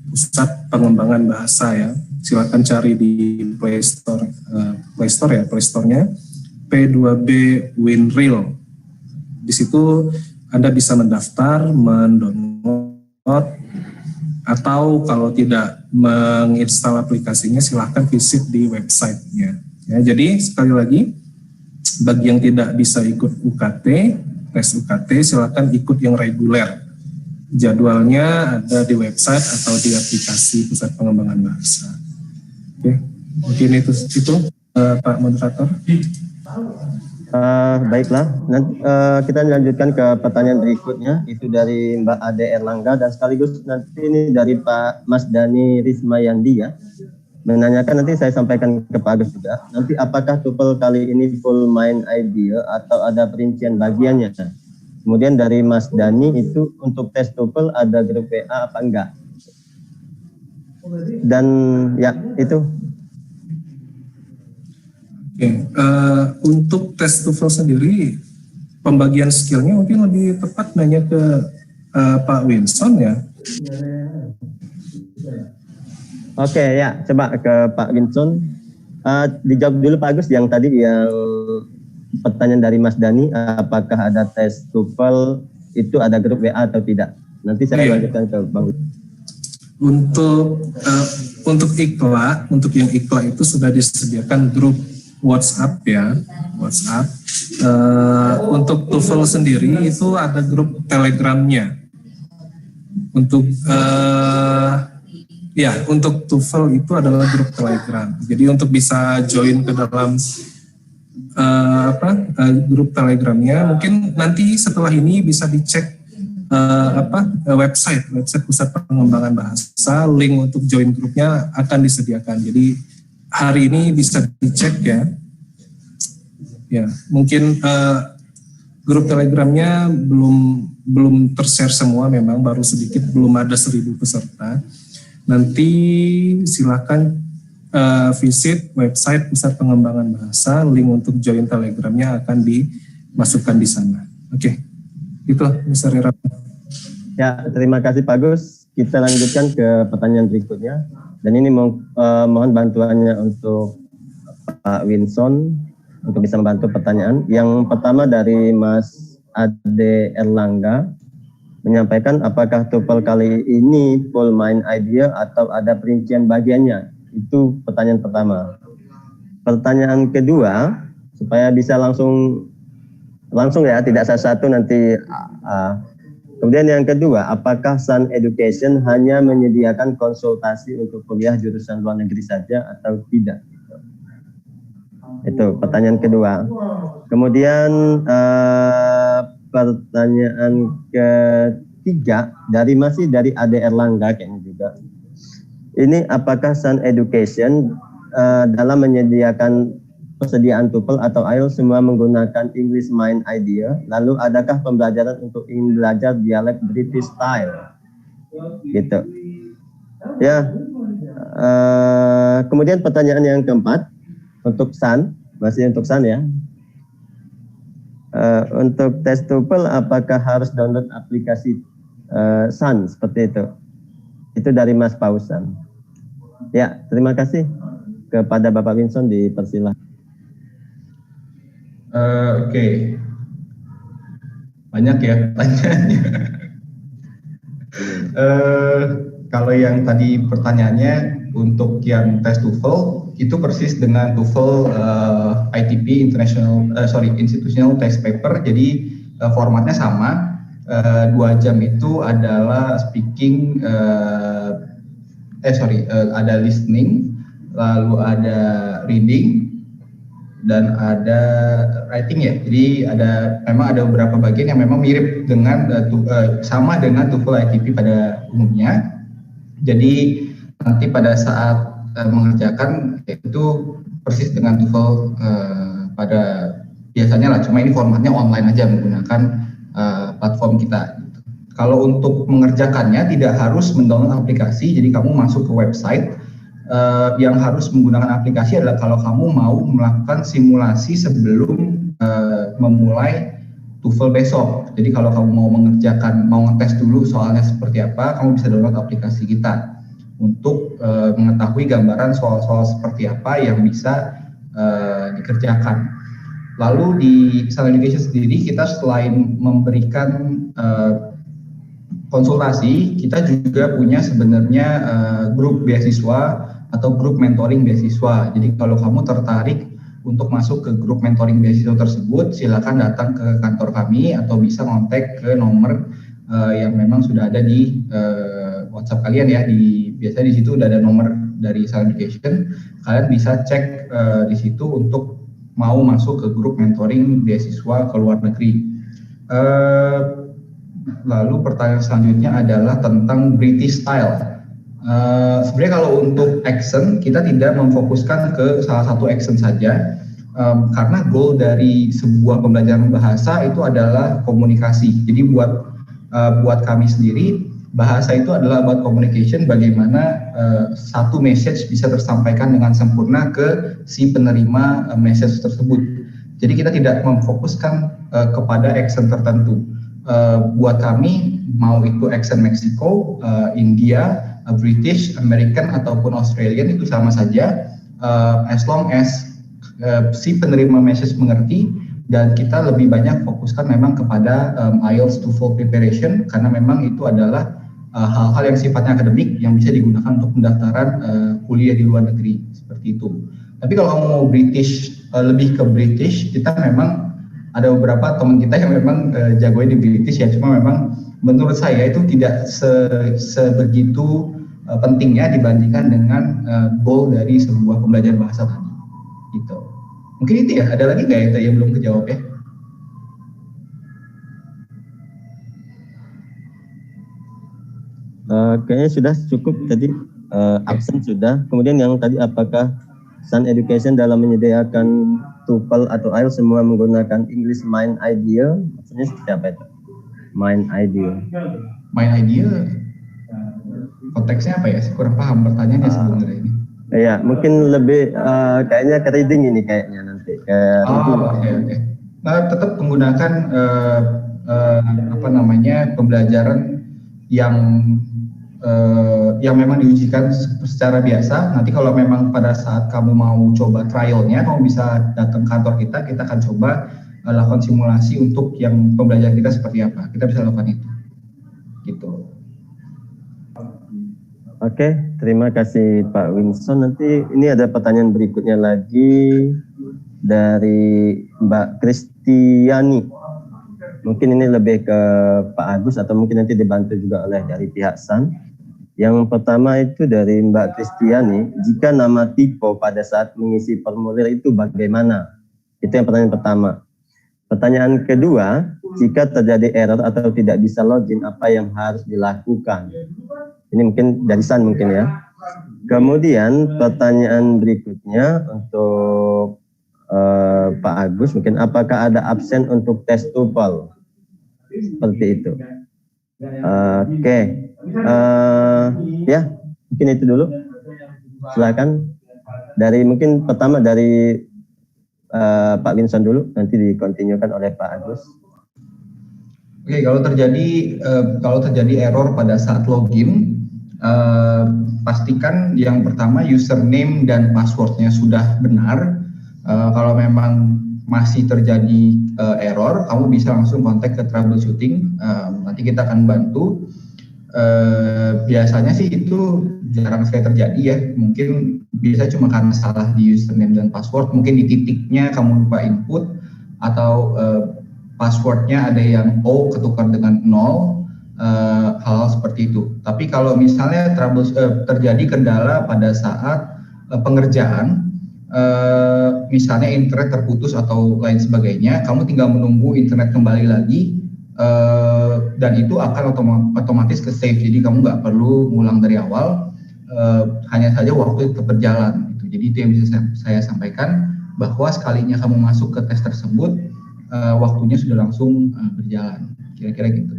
Pusat Pengembangan Bahasa ya. Silakan cari di Play Store-nya P2B Winreal. Di situ Anda bisa mendaftar, mendownload, atau kalau tidak menginstal aplikasinya silahkan visit di website-nya. Ya, jadi sekali lagi, bagi yang tidak bisa ikut UKT, tes UKT, silahkan ikut yang reguler. Jadwalnya ada di website atau di aplikasi Pusat Pengembangan Bahasa. Oke, mungkin itu Pak Moderator. Baiklah, nanti kita lanjutkan ke pertanyaan berikutnya, itu dari Mbak Ade Erlangga, dan sekaligus nanti ini dari Pak Mas Dani Rismayandi ya, menanyakan, nanti saya sampaikan ke Pak Agus juga, nanti apakah TOEFL kali ini full main idea atau ada perincian bagiannya? Kemudian dari Mas Dani itu untuk tes TOEFL ada grup WA apa enggak? Dan ya itu. Oke, untuk tes TOEFL sendiri pembagian skillnya mungkin lebih tepat nanya ke Pak Winson ya. Oke ya, coba ke Pak Winson. Dijawab dulu Pak Agus yang tadi yang pertanyaan dari Mas Dani, apakah ada tes TOEFL itu ada grup WA atau tidak? Nanti saya lanjutkan ke Bang. Untuk IKLA, untuk yang IKLA itu sudah disediakan grup WhatsApp ya, WhatsApp. Untuk TOEFL sendiri itu ada grup Telegramnya. Untuk untuk TOEFL itu adalah grup Telegram. Jadi untuk bisa join ke dalam grup Telegramnya, mungkin nanti setelah ini bisa dicek website Pusat Pengembangan Bahasa, link untuk join grupnya akan disediakan. Jadi hari ini bisa dicek ya. Ya, mungkin grup Telegramnya belum tershare semua, memang baru sedikit, belum ada 1.000 peserta. Nanti silakan visit website Pusat Pengembangan Bahasa, link untuk join Telegramnya akan dimasukkan di sana. Oke, itu Mr. Irawan. Ya, terima kasih Pak Gus. Kita lanjutkan ke pertanyaan berikutnya. Dan ini mohon bantuannya untuk Pak Winson untuk bisa membantu pertanyaan. Yang pertama dari Mas Ade Erlangga menyampaikan apakah TOEFL kali ini full main idea atau ada perincian bagiannya. Itu pertanyaan pertama. Pertanyaan kedua, supaya bisa langsung ya, tidak satu-satu nanti. Kemudian yang kedua, apakah Sun Education hanya menyediakan konsultasi untuk kuliah jurusan luar negeri saja atau tidak? Itu pertanyaan kedua. Kemudian pertanyaan ketiga masih dari Ade Erlangga kayaknya juga. Ini apakah Sun Education dalam menyediakan persediaan TOEFL atau IELTS semua menggunakan English Main Idea? Lalu adakah pembelajaran untuk ingin belajar dialek British style? Gitu. Ya. Kemudian pertanyaan yang keempat untuk Sun, masih untuk Sun ya. Untuk tes TOEFL apakah harus download aplikasi Sun seperti itu? Itu dari Mas Pausan. Ya, terima kasih kepada Bapak Winson, dipersilakan. Oke. Banyak ya pertanyaannya. Kalau yang tadi pertanyaannya untuk yang tes TOEFL itu persis dengan TOEFL ITP Institutional Test Paper. Jadi formatnya sama. 2 jam itu adalah speaking, ada listening, lalu ada reading, dan ada writing ya. Jadi memang ada beberapa bagian yang memang mirip dengan sama dengan TOEFL ITP pada umumnya. Jadi nanti pada saat mengerjakan itu persis dengan TOEFL pada biasanya lah. Cuma ini formatnya online aja menggunakan platform kita. Kalau untuk mengerjakannya tidak harus mendownload aplikasi. Jadi kamu masuk ke website. Yang harus menggunakan aplikasi adalah kalau kamu mau melakukan simulasi sebelum memulai TOEFL besok. Jadi kalau kamu mau ngetes dulu soalnya seperti apa, kamu bisa download aplikasi kita untuk mengetahui gambaran soal-soal seperti apa yang bisa dikerjakan. Lalu di Sun Education sendiri kita selain memberikan konsultasi, kita juga punya sebenarnya grup beasiswa atau grup mentoring beasiswa. Jadi kalau kamu tertarik untuk masuk ke grup mentoring beasiswa tersebut, silakan datang ke kantor kami atau bisa kontak ke nomor yang memang sudah ada di WhatsApp kalian ya. Biasanya di situ udah ada nomor dari Sun Education. Kalian bisa cek di situ untuk mau masuk ke grup mentoring beasiswa ke luar negeri. Lalu pertanyaan selanjutnya adalah tentang British style. Sebenarnya kalau untuk accent kita tidak memfokuskan ke salah satu accent saja, karena goal dari sebuah pembelajaran bahasa itu adalah komunikasi. Jadi buat kami sendiri bahasa itu adalah about communication, bagaimana satu message bisa tersampaikan dengan sempurna ke si penerima message tersebut. Jadi kita tidak memfokuskan kepada accent tertentu. Buat kami mau itu accent Meksiko, India, British, American ataupun Australian itu sama saja, as long as si penerima message mengerti. Dan kita lebih banyak fokuskan memang kepada IELTS TOEFL preparation, karena memang itu adalah hal-hal yang sifatnya akademik yang bisa digunakan untuk pendaftaran kuliah di luar negeri seperti itu. Tapi kalau kamu mau British, lebih ke British, kita memang ada beberapa teman kita yang memang jagonya di British ya, cuma memang menurut saya itu tidak sebegitu pentingnya dibandingkan dengan goal dari sebuah pembelajaran bahasa tadi. Gitu. Mungkin itu ya, ada lagi nggak yang belum kejawab ya? Kayaknya sudah cukup tadi, absen sudah. Kemudian yang tadi apakah Sun Education dalam menyediakan TOEFL atau IELTS semua menggunakan English Main Idea? Maksudnya seperti apa itu? Main Idea. Main Idea konteksnya apa ya? Saya kurang paham pertanyaannya sebenarnya ini. Iya, mungkin lebih kayaknya ke reading ini kayaknya nanti. Oke. Nah, tetap menggunakan pembelajaran yang memang diujikan secara biasa. Nanti kalau memang pada saat kamu mau coba trialnya, kamu bisa datang kantor kita akan coba lakukan simulasi untuk yang pembelajaran kita seperti apa. Kita bisa lakukan itu. Gitu. Oke, terima kasih Pak Winson. Nanti ini ada pertanyaan berikutnya lagi dari Mbak Kristiani. Mungkin ini lebih ke Pak Agus atau mungkin nanti dibantu juga oleh dari pihak SAN. Yang pertama itu dari Mbak Kristiani, jika nama Tipo pada saat mengisi formulir itu bagaimana? Itu yang pertanyaan pertama. Pertanyaan kedua, jika terjadi error atau tidak bisa login, apa yang harus dilakukan? Ini mungkin dari SAN mungkin ya. Kemudian pertanyaan berikutnya untuk Pak Agus, mungkin apakah ada absen untuk tes TOEFL? Seperti itu. Oke. Ya, mungkin itu dulu. Silakan. Dari mungkin pertama dari Pak Winson dulu, nanti dikontinukan oleh Pak Agus. Oke, kalau terjadi error pada saat login, pastikan yang pertama username dan passwordnya sudah benar. Kalau memang masih terjadi error, kamu bisa langsung kontak ke troubleshooting. Nanti kita akan bantu. Biasanya sih itu jarang sekali terjadi ya. Mungkin biasa cuma karena salah di username dan password. Mungkin di titiknya kamu lupa input atau passwordnya ada yang O ketukar dengan 0. Hal-hal seperti itu. Tapi kalau misalnya terjadi kendala pada saat pengerjaan, misalnya internet terputus atau lain sebagainya, kamu tinggal menunggu internet kembali lagi, dan itu akan otomatis ke save. Jadi kamu nggak perlu ngulang dari awal, hanya saja waktu tetap berjalan. Jadi itu yang bisa saya sampaikan, bahwa sekalinya kamu masuk ke tes tersebut, waktunya sudah langsung berjalan. Kira-kira gitu.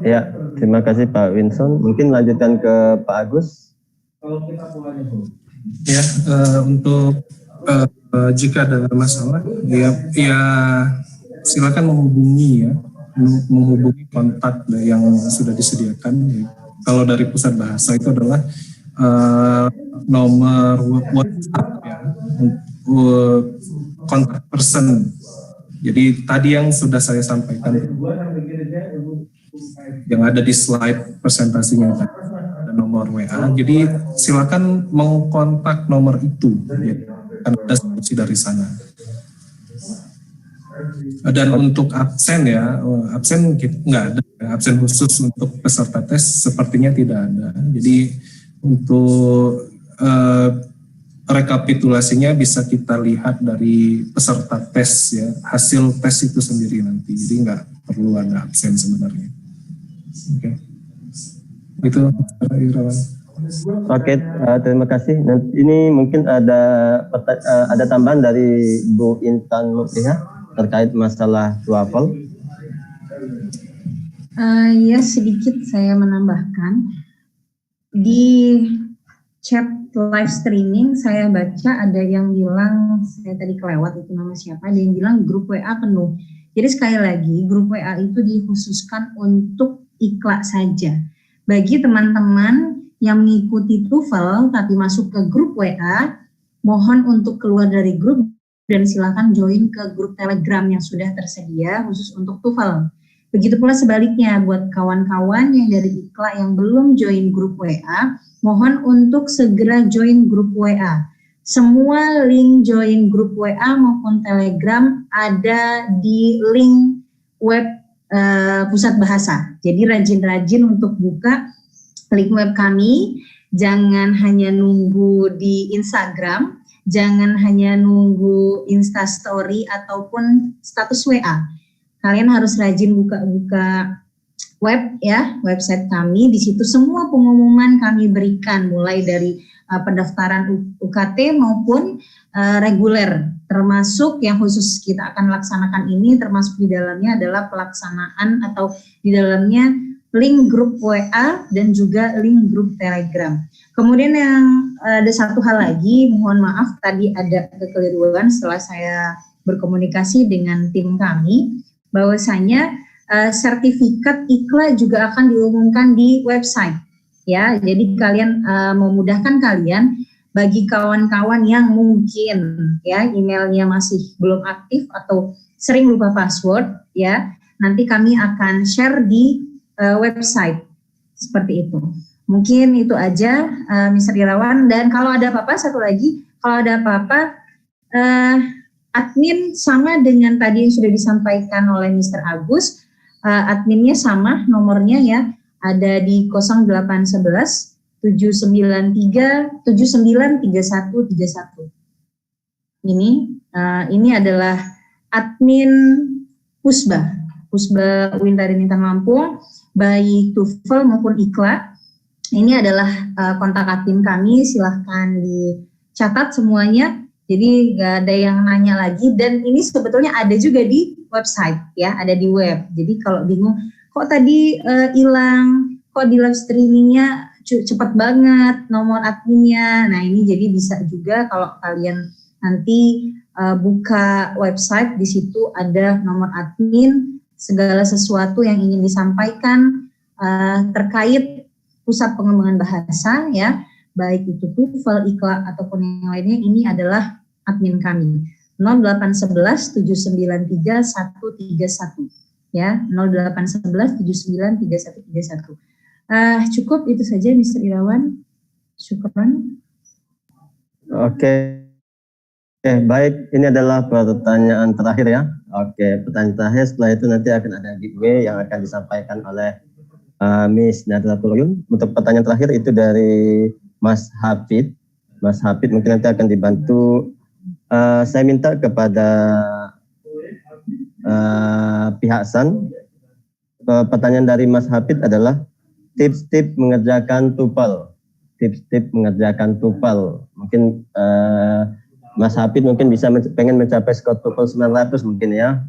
Ya, terima kasih Pak Winson. Mungkin lanjutkan ke Pak Agus. Ya, untuk jika ada masalah, ya silakan menghubungi kontak yang sudah disediakan. Kalau dari pusat bahasa itu adalah nomor WhatsApp ya, kontak person. Jadi tadi yang sudah saya sampaikan, yang ada di slide presentasinya tadi, ada nomor WA. Jadi silakan mengkontak nomor itu, ya, kan ada solusi dari sana. Dan untuk absen ya, absen nggak ada, absen khusus untuk peserta tes sepertinya tidak ada. Jadi untuk rekapitulasinya bisa kita lihat dari peserta tes ya, hasil tes itu sendiri nanti. Jadi nggak perlu ada absen sebenarnya. Oke. Itu Irawan. Oke, terima kasih. Nanti ini mungkin ada tambahan dari Bu Intan Mutia terkait masalah TOEFL. Ya, sedikit saya menambahkan. Di chat live streaming saya baca ada yang bilang, saya tadi kelewat itu nama siapa, ada yang bilang grup WA penuh. Jadi sekali lagi, grup WA itu dikhususkan untuk IKLA saja. Bagi teman-teman yang mengikuti TOEFL tapi masuk ke grup WA, mohon untuk keluar dari grup dan silakan join ke grup Telegram yang sudah tersedia khusus untuk TOEFL. Begitu pula sebaliknya buat kawan-kawan yang dari IKLA yang belum join grup WA, mohon untuk segera join grup WA. Semua link join grup WA maupun Telegram ada di link web Pusat Bahasa. Jadi rajin-rajin untuk buka link web kami, jangan hanya nunggu di Instagram, jangan hanya nunggu Instastory ataupun status WA. Kalian harus rajin buka-buka web ya, website kami. Di situ semua pengumuman kami berikan, mulai dari pendaftaran UKT maupun reguler, termasuk yang khusus kita akan laksanakan ini, termasuk di dalamnya adalah pelaksanaan atau di dalamnya link grup WA dan juga link grup Telegram. Kemudian yang ada satu hal lagi, mohon maaf tadi ada kekeliruan setelah saya berkomunikasi dengan tim kami, bahwasanya sertifikat IKLA juga akan diumumkan di website. Ya, jadi kalian memudahkan kalian bagi kawan-kawan yang mungkin ya emailnya masih belum aktif atau sering lupa password ya, nanti kami akan share di website seperti itu. Mungkin itu aja Mr. Irawan, dan kalau ada apa-apa satu lagi, kalau ada apa-apa admin sama dengan tadi yang sudah disampaikan oleh Mr. Agus, adminnya sama nomornya ya, ada di 0811 793 793131. Ini adalah admin Pusba UIN Radin Intan Lampung, baik TOEFL maupun IKLA. Ini adalah kontak admin kami, silahkan dicatat semuanya. Jadi nggak ada yang nanya lagi, dan ini sebetulnya ada juga di website ya, ada di web. Jadi kalau bingung, kok tadi hilang, kok di live streamingnya cepat banget nomor adminnya. Nah ini jadi bisa juga kalau kalian nanti buka website, di situ ada nomor admin, segala sesuatu yang ingin disampaikan terkait pusat pengembangan bahasa ya, baik itu TOEFL, IKLA ataupun yang lainnya, ini adalah admin kami. 0811 793 131 ya, 0811 793 131. Cukup itu saja Mr. Irawan. Syukran. Oke, baik. Ini adalah pertanyaan terakhir ya. Oke, pertanyaan terakhir. Setelah itu nanti akan ada giveaway yang akan disampaikan oleh Miss Nadratul Uyun. Untuk pertanyaan terakhir itu dari Mas Hafid. Mas Hafid mungkin nanti akan dibantu. Saya minta kepada pihak SAN. Pertanyaan dari Mas Hafid adalah tips-tips mengerjakan TOEFL. Tips-tips mengerjakan TOEFL. Mungkin Mas Hafid mungkin bisa pengen mencapai skor TOEFL 900 mungkin ya.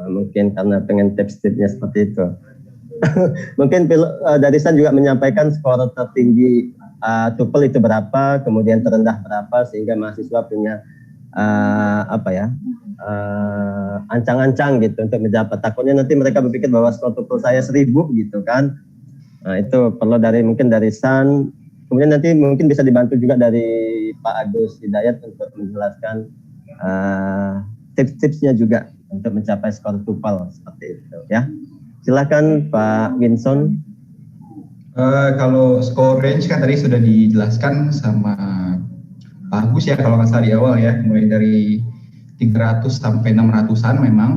Mungkin karena pengen tips-tipsnya seperti itu. Mungkin dari SAN juga menyampaikan skor tertinggi TOEFL itu berapa, kemudian terendah berapa, sehingga mahasiswa punya ancang-ancang gitu untuk mendapat. Takutnya nanti mereka berpikir bahwa skor TOEFL saya 1000 gitu kan. Nah, itu perlu mungkin dari SAN. Kemudian nanti mungkin bisa dibantu juga dari Pak Agus Hidayat untuk menjelaskan tips-tipsnya juga untuk mencapai skor TOEFL seperti itu ya. Silakan Pak Winson. Kalau skor range kan tadi sudah dijelaskan sama Pak Agus ya, kalau nggak salah di awal ya, mulai dari 300 sampai 600-an memang.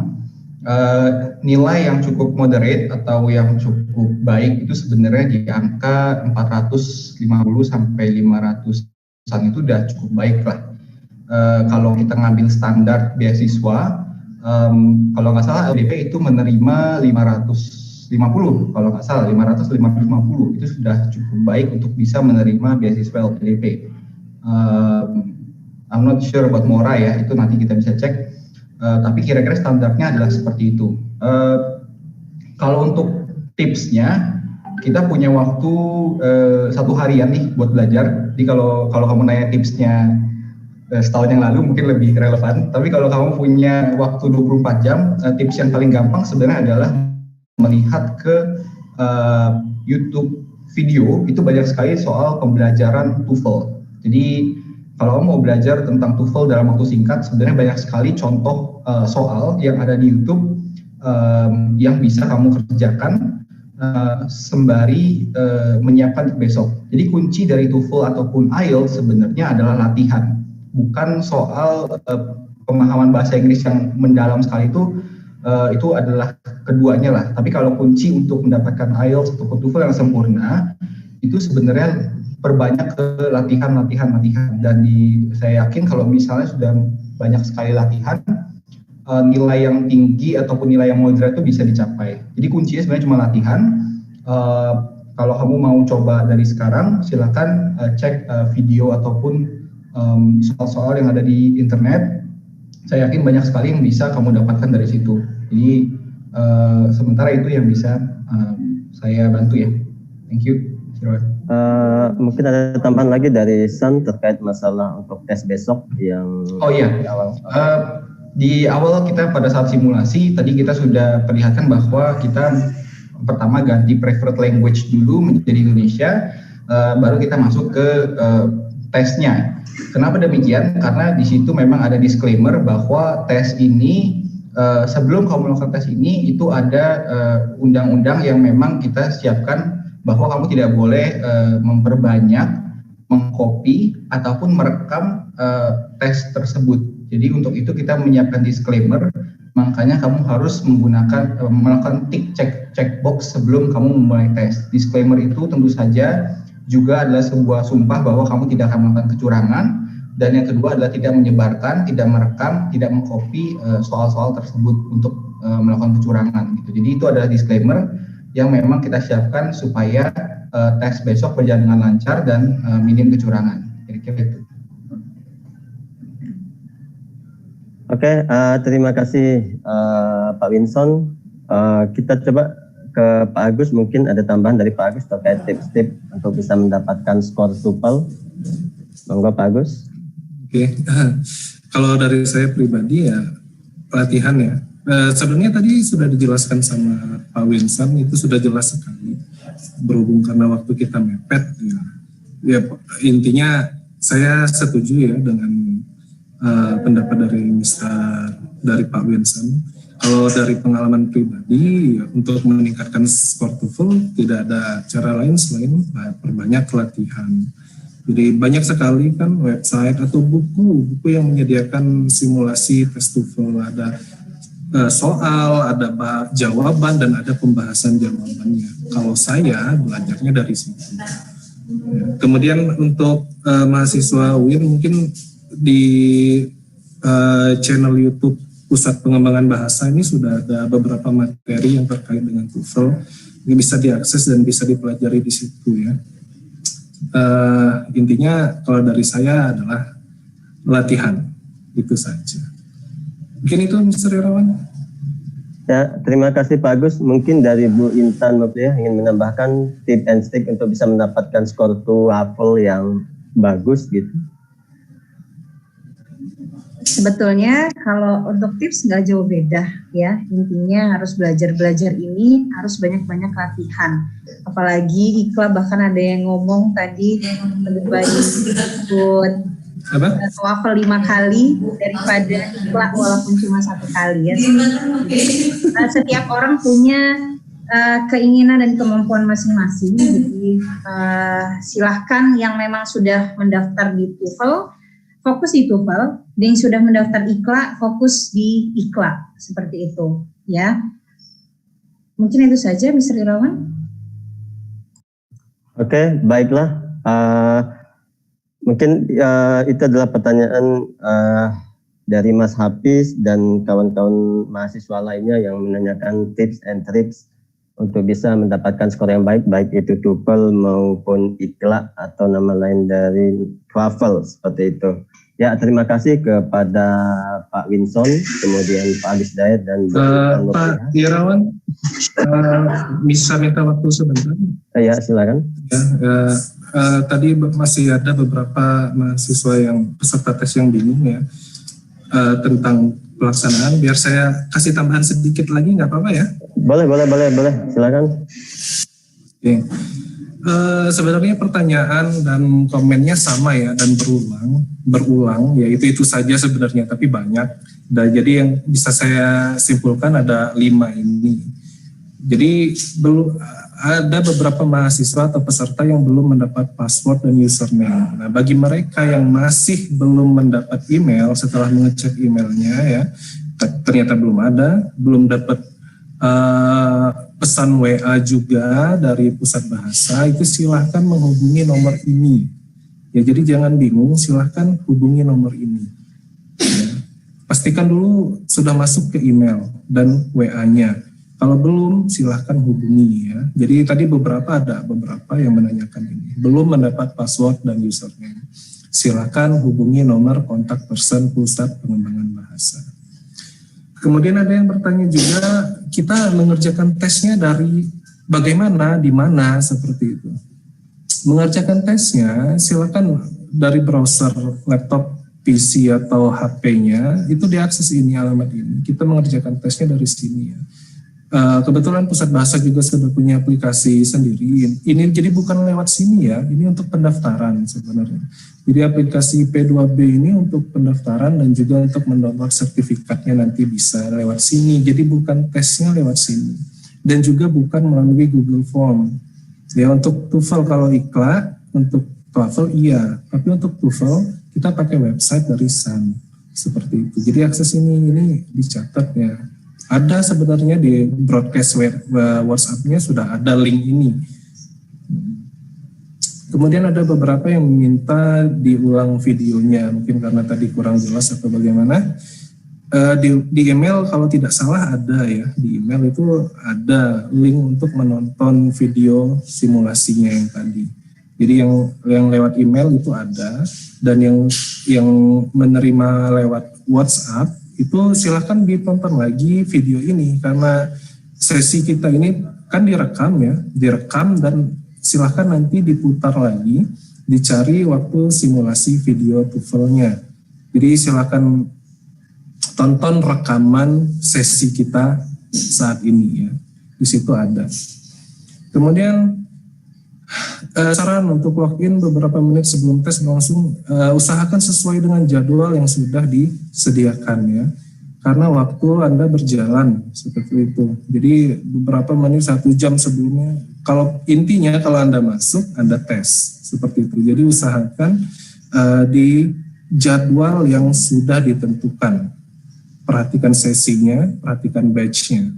Nilai yang cukup moderate atau yang cukup baik itu sebenarnya di angka 450 sampai 500-an itu udah cukup baik lah. Kalau kita ngambil standar beasiswa, kalau nggak salah LDP itu menerima 550, kalau nggak salah 550 itu sudah cukup baik untuk bisa menerima beasiswa LPDP. I'm not sure about Mora ya, itu nanti kita bisa cek. Tapi kira-kira standarnya adalah seperti itu. Kalau untuk tipsnya, kita punya waktu 1 harian nih buat belajar. Jadi kalau kamu nanya tipsnya setahun yang lalu mungkin lebih relevan. Tapi kalau kamu punya waktu 24 jam, tips yang paling gampang sebenarnya adalah melihat ke YouTube video. Itu banyak sekali soal pembelajaran TOEFL. Jadi kalau kamu mau belajar tentang TOEFL dalam waktu singkat, sebenarnya banyak sekali contoh soal yang ada di YouTube yang bisa kamu kerjakan sembari menyiapkan besok. Jadi kunci dari TOEFL ataupun IELTS sebenarnya adalah latihan, bukan soal pemahaman bahasa Inggris yang mendalam sekali itu adalah keduanya lah. Tapi kalau kunci untuk mendapatkan IELTS ataupun TOEFL yang sempurna itu sebenarnya perbanyak ke latihan. Dan saya yakin kalau misalnya sudah banyak sekali latihan, nilai yang tinggi ataupun nilai yang moderat itu bisa dicapai. Jadi kuncinya sebenarnya cuma latihan. Kalau kamu mau coba dari sekarang, silakan cek video ataupun soal-soal yang ada di internet. Saya yakin banyak sekali yang bisa kamu dapatkan dari situ. Jadi sementara itu yang bisa saya bantu ya. Thank you. Mungkin ada tambahan lagi dari SAN terkait masalah untuk tes besok yang di awal. Di awal kita pada saat simulasi tadi kita sudah perlihatkan bahwa kita pertama ganti preferred language dulu menjadi Indonesia, baru kita masuk ke tesnya. Kenapa demikian? Karena di situ memang ada disclaimer bahwa tes ini sebelum kamu melakukan tes ini itu ada undang-undang yang memang kita siapkan bahwa kamu tidak boleh memperbanyak, mengcopy ataupun merekam tes tersebut. Jadi untuk itu kita menyiapkan disclaimer, makanya kamu harus melakukan tick checkbox sebelum kamu memulai tes. Disclaimer itu tentu saja juga adalah sebuah sumpah bahwa kamu tidak akan melakukan kecurangan, dan yang kedua adalah tidak menyebarkan, tidak merekam, tidak mengcopy soal-soal tersebut untuk melakukan kecurangan gitu. Jadi itu adalah disclaimer yang memang kita siapkan supaya tes besok berjalan dengan lancar dan minim kecurangan. Kira-kira itu. Oke, terima kasih Pak Winson. Kita coba ke Pak Agus, mungkin ada tambahan dari Pak Agus terkait tips-tips untuk bisa mendapatkan skor TOEFL. Monggo Pak Agus. Oke, kalau dari saya pribadi ya pelatihan ya. Sebenarnya tadi sudah dijelaskan sama Pak Winson, itu sudah jelas sekali. Berhubung karena waktu kita mepet, ya intinya saya setuju ya dengan pendapat dari Pak Winson. Kalau dari pengalaman pribadi untuk meningkatkan skor TOEFL tidak ada cara lain selain perbanyak latihan. Jadi banyak sekali kan website atau buku yang menyediakan simulasi tes TOEFL, ada soal, ada jawaban dan ada pembahasan jawabannya. Kalau saya belajarnya dari situ. Ya. Kemudian untuk mahasiswa UIN mungkin di channel YouTube Pusat Pengembangan Bahasa ini sudah ada beberapa materi yang terkait dengan TOEFL. Ini bisa diakses dan bisa dipelajari di situ ya. Intinya kalau dari saya adalah latihan, itu saja. Mungkin itu Mr. Irawan. Ya, terima kasih Pak Agus. Mungkin dari Bu Intan ya, ingin menambahkan tips and trick untuk bisa mendapatkan skor TOEFL yang bagus gitu. Sebetulnya kalau untuk tips nggak jauh beda ya, intinya harus belajar ini harus banyak-banyak latihan, apalagi IKLA bahkan ada yang ngomong tadi lebih baik ikut TOEFL 5 kali daripada IKLA walaupun cuma 1 kali ya. Setiap orang punya keinginan dan kemampuan masing-masing, jadi silahkan yang memang sudah mendaftar di TOEFL fokus di TOEFL, dan yang sudah mendaftar IKLA fokus di IKLA, seperti itu ya. Mungkin itu saja Mr. Irawan. Oke, baiklah. Mungkin itu adalah pertanyaan dari Mas Hafiz dan kawan-kawan mahasiswa lainnya yang menanyakan tips and tricks untuk bisa mendapatkan skor yang baik, baik itu TOEFL maupun IKLA atau nama lain dari TOEFL, seperti itu. Ya, terima kasih kepada Pak Winson, kemudian Pak Agus Dayat dan Pak Irawan, bisa minta waktu sebentar? Ya, silakan. Ya, tadi masih ada beberapa mahasiswa yang peserta tes yang bingung ya tentang pelaksanaan. Biar saya kasih tambahan sedikit lagi, nggak apa-apa ya? Boleh, silakan. Oke. Sebenarnya pertanyaan dan komennya sama ya, dan berulang ya, itu saja sebenarnya, tapi banyak. Dan jadi yang bisa saya simpulkan ada 5 ini. Jadi belum ada beberapa mahasiswa atau peserta yang belum mendapat password dan username. Nah, bagi mereka yang masih belum mendapat email setelah mengecek emailnya ya, ternyata belum dapat pesan WA juga dari Pusat Bahasa, itu silahkan menghubungi nomor ini. Ya, jadi jangan bingung, silahkan hubungi nomor ini. Ya. Pastikan dulu sudah masuk ke email dan WA-nya. Kalau belum, silahkan hubungi ya. Jadi tadi ada beberapa yang menanyakan ini. Belum mendapat password dan username. Silahkan hubungi nomor kontak person Pusat Pengembangan Bahasa. Kemudian ada yang bertanya juga, kita mengerjakan tesnya dari bagaimana, di mana, seperti itu. Mengerjakan tesnya, silakan dari browser, laptop, PC atau HP-nya, itu diakses ini, alamat ini. Kita mengerjakan tesnya dari sini ya. Kebetulan Pusat Bahasa juga sudah punya aplikasi sendiri. Ini jadi bukan lewat sini ya, ini untuk pendaftaran sebenarnya. Jadi aplikasi P2B ini untuk pendaftaran dan juga untuk mendownload sertifikatnya nanti bisa lewat sini. Jadi bukan tesnya lewat sini. Dan juga bukan melalui Google Form. Ya, untuk TOEFL kalau IKLA, untuk TOEFL iya. Tapi untuk TOEFL kita pakai website dari SAN. Seperti itu. Jadi akses ini dicatat ya. Ada sebenarnya di broadcast WhatsApp-nya sudah ada link ini. Kemudian ada beberapa yang meminta diulang videonya, mungkin karena tadi kurang jelas atau bagaimana. Di email kalau tidak salah ada ya, di email itu ada link untuk menonton video simulasinya yang tadi. Jadi yang lewat email itu ada, dan yang menerima lewat WhatsApp itu silakan ditonton lagi video ini, karena sesi kita ini kan direkam dan silahkan nanti diputar lagi, dicari waktu simulasi video TOEFL-nya. Jadi silahkan tonton rekaman sesi kita saat ini ya, di situ ada. Kemudian saran untuk login beberapa menit sebelum tes langsung usahakan sesuai dengan jadwal yang sudah disediakan ya. Karena waktu Anda berjalan seperti itu. Jadi beberapa menit 1 jam sebelumnya, kalau intinya kalau Anda masuk, Anda tes seperti itu. Jadi usahakan di jadwal yang sudah ditentukan. Perhatikan sesinya, perhatikan batch-nya.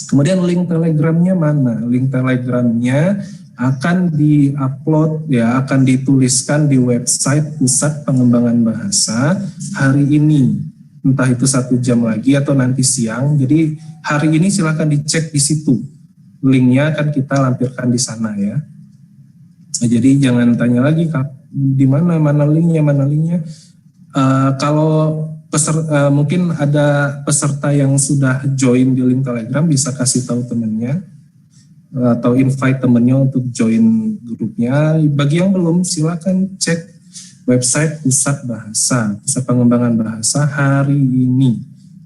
Kemudian link Telegramnya mana? Link Telegramnya akan di-upload ya, akan dituliskan di website Pusat Pengembangan Bahasa hari ini. Entah itu 1 jam lagi atau nanti siang. Jadi hari ini silakan dicek di situ. Linknya akan kita lampirkan di sana ya. Nah, jadi jangan tanya lagi di mana linknya. Kalau mungkin ada peserta yang sudah join di link Telegram, bisa kasih tahu temannya atau invite temannya untuk join grupnya. Bagi yang belum, silakan cek website Pusat Pengembangan Bahasa hari ini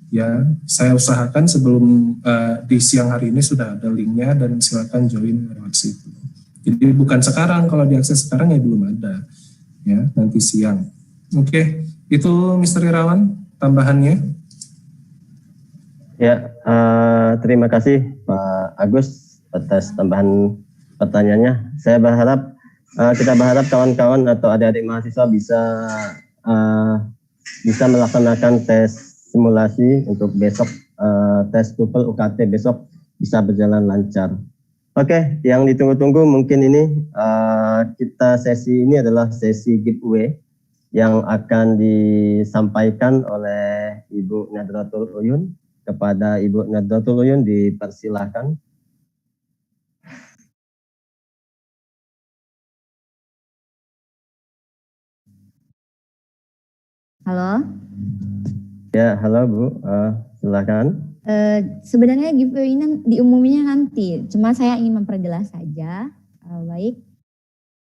ya. Saya usahakan sebelum di siang hari ini sudah ada linknya, dan silakan join lewat situ. Jadi bukan sekarang, kalau diakses sekarang ya belum ada ya, nanti siang. Oke, itu Mr. Irawan tambahannya. Ya, terima kasih Pak Agus atas tambahan pertanyaannya. Kita berharap kawan-kawan atau adik-adik mahasiswa bisa melaksanakan tes simulasi untuk besok, tes TOEFL UKT besok bisa berjalan lancar. Oke, yang ditunggu-tunggu mungkin ini sesi ini adalah sesi giveaway yang akan disampaikan oleh Ibu Nadratul Uyun. Kepada Ibu Nadratul Uyun dipersilahkan. Halo. Ya, halo Bu, silakan. Sebenarnya giveaway ini diumuminya nanti, cuma saya ingin memperjelas saja. Baik.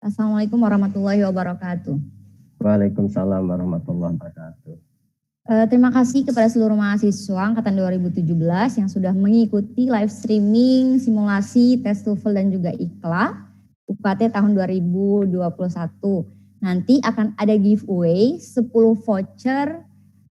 Assalamualaikum warahmatullahi wabarakatuh. Waalaikumsalam warahmatullahi wabarakatuh. Terima kasih kepada seluruh mahasiswa angkatan 2017 yang sudah mengikuti live streaming simulasi tes TOEFL dan juga IKLA UKT tahun 2021. Nanti akan ada giveaway 10 voucher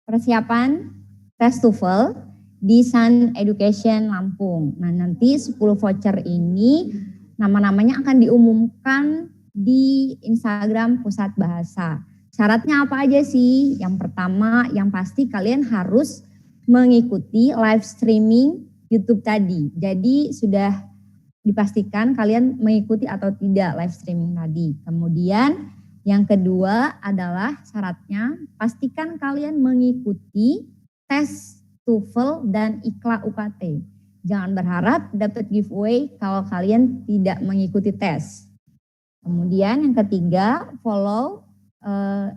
persiapan tes TOEFL di Sun Education Lampung. Nah, nanti 10 voucher ini nama-namanya akan diumumkan di Instagram Pusat Bahasa. Syaratnya apa aja sih? Yang pertama, yang pasti kalian harus mengikuti live streaming YouTube tadi. Jadi sudah dipastikan kalian mengikuti atau tidak live streaming tadi. Kemudian yang kedua adalah syaratnya pastikan kalian mengikuti tes TOEFL dan IKLA UKT. Jangan berharap dapat giveaway kalau kalian tidak mengikuti tes. Kemudian yang ketiga, follow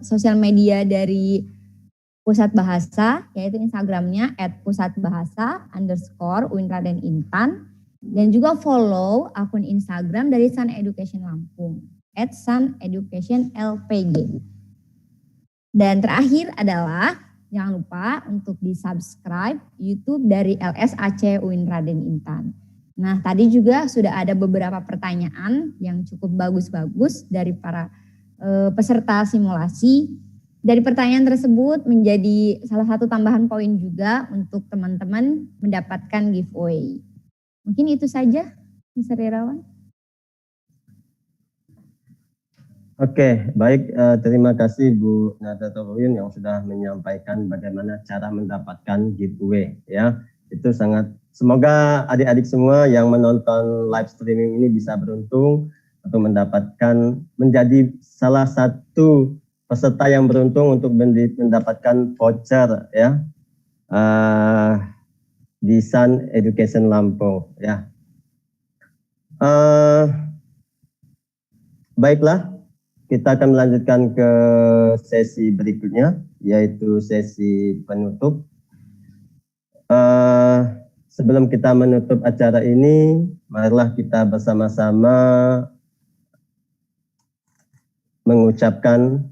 sosial media dari Pusat Bahasa, yaitu Instagramnya @pusatbahasa_UIN_Raden_Intan, dan juga follow akun Instagram dari Sun Education Lampung @suneducationlpg. Dan terakhir adalah jangan lupa untuk di-subscribe YouTube dari LSAC UIN Raden Intan. Nah, tadi juga sudah ada beberapa pertanyaan yang cukup bagus-bagus dari para peserta simulasi. Dari pertanyaan tersebut menjadi salah satu tambahan poin juga untuk teman-teman mendapatkan giveaway. Mungkin itu saja, Mr. Irawan. Oke, baik. Terima kasih Bu Nahdlatul Ulum yang sudah menyampaikan bagaimana cara mendapatkan giveaway. Ya, itu sangat. Semoga adik-adik semua yang menonton live streaming ini bisa beruntung untuk mendapatkan menjadi salah satu peserta yang beruntung untuk mendapatkan voucher ya di Sun Education Lampung ya. Baiklah, kita akan melanjutkan ke sesi berikutnya, yaitu sesi penutup. Sebelum kita menutup acara ini, marilah kita bersama-sama mengucapkan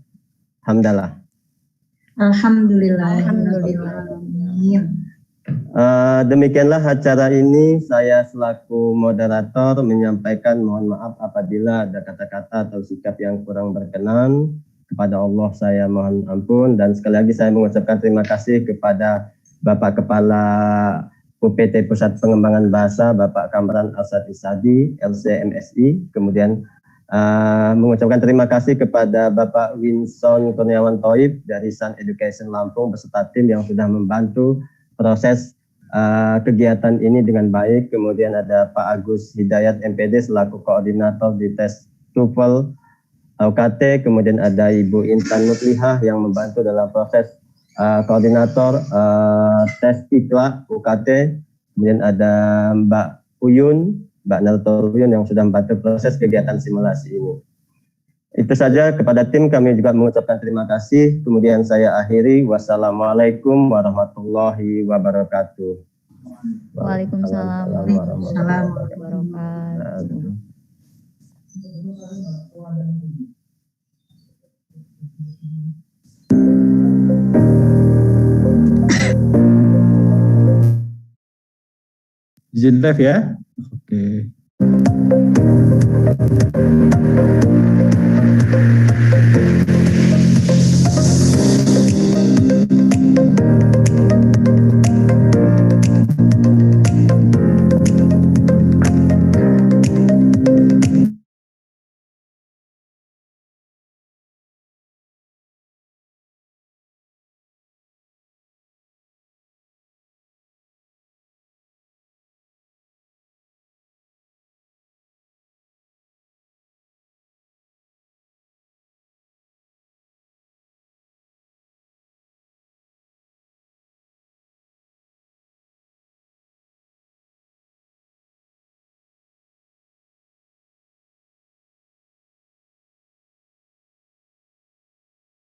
hamdalah. Alhamdulillah. Demikianlah acara ini. Saya selaku moderator menyampaikan mohon maaf apabila ada kata-kata atau sikap yang kurang berkenan. Kepada Allah saya mohon ampun, dan sekali lagi saya mengucapkan terima kasih kepada Bapak Kepala UPT Pusat Pengembangan Bahasa, Bapak Kamran Alsad Irsadi, LCMSI, kemudian mengucapkan terima kasih kepada Bapak Winson Kurniawan Thoib dari Sun Education Lampung beserta tim yang sudah membantu proses kegiatan ini dengan baik. Kemudian ada Pak Agus Hidayat MPD selaku koordinator di tes TOEFL UKT. Kemudian ada Ibu Intan Mutlihah yang membantu dalam proses koordinator tes IKLA UKT. Kemudian ada Mbak Mbak Nahdlatul yang sudah membantu proses kegiatan simulasi ini. Itu saja, kepada tim kami juga mengucapkan terima kasih. Kemudian saya akhiri. Wassalamualaikum warahmatullahi wabarakatuh. Waalaikumsalam warahmatullahi wabarakatuh. Izin live ya. Oke.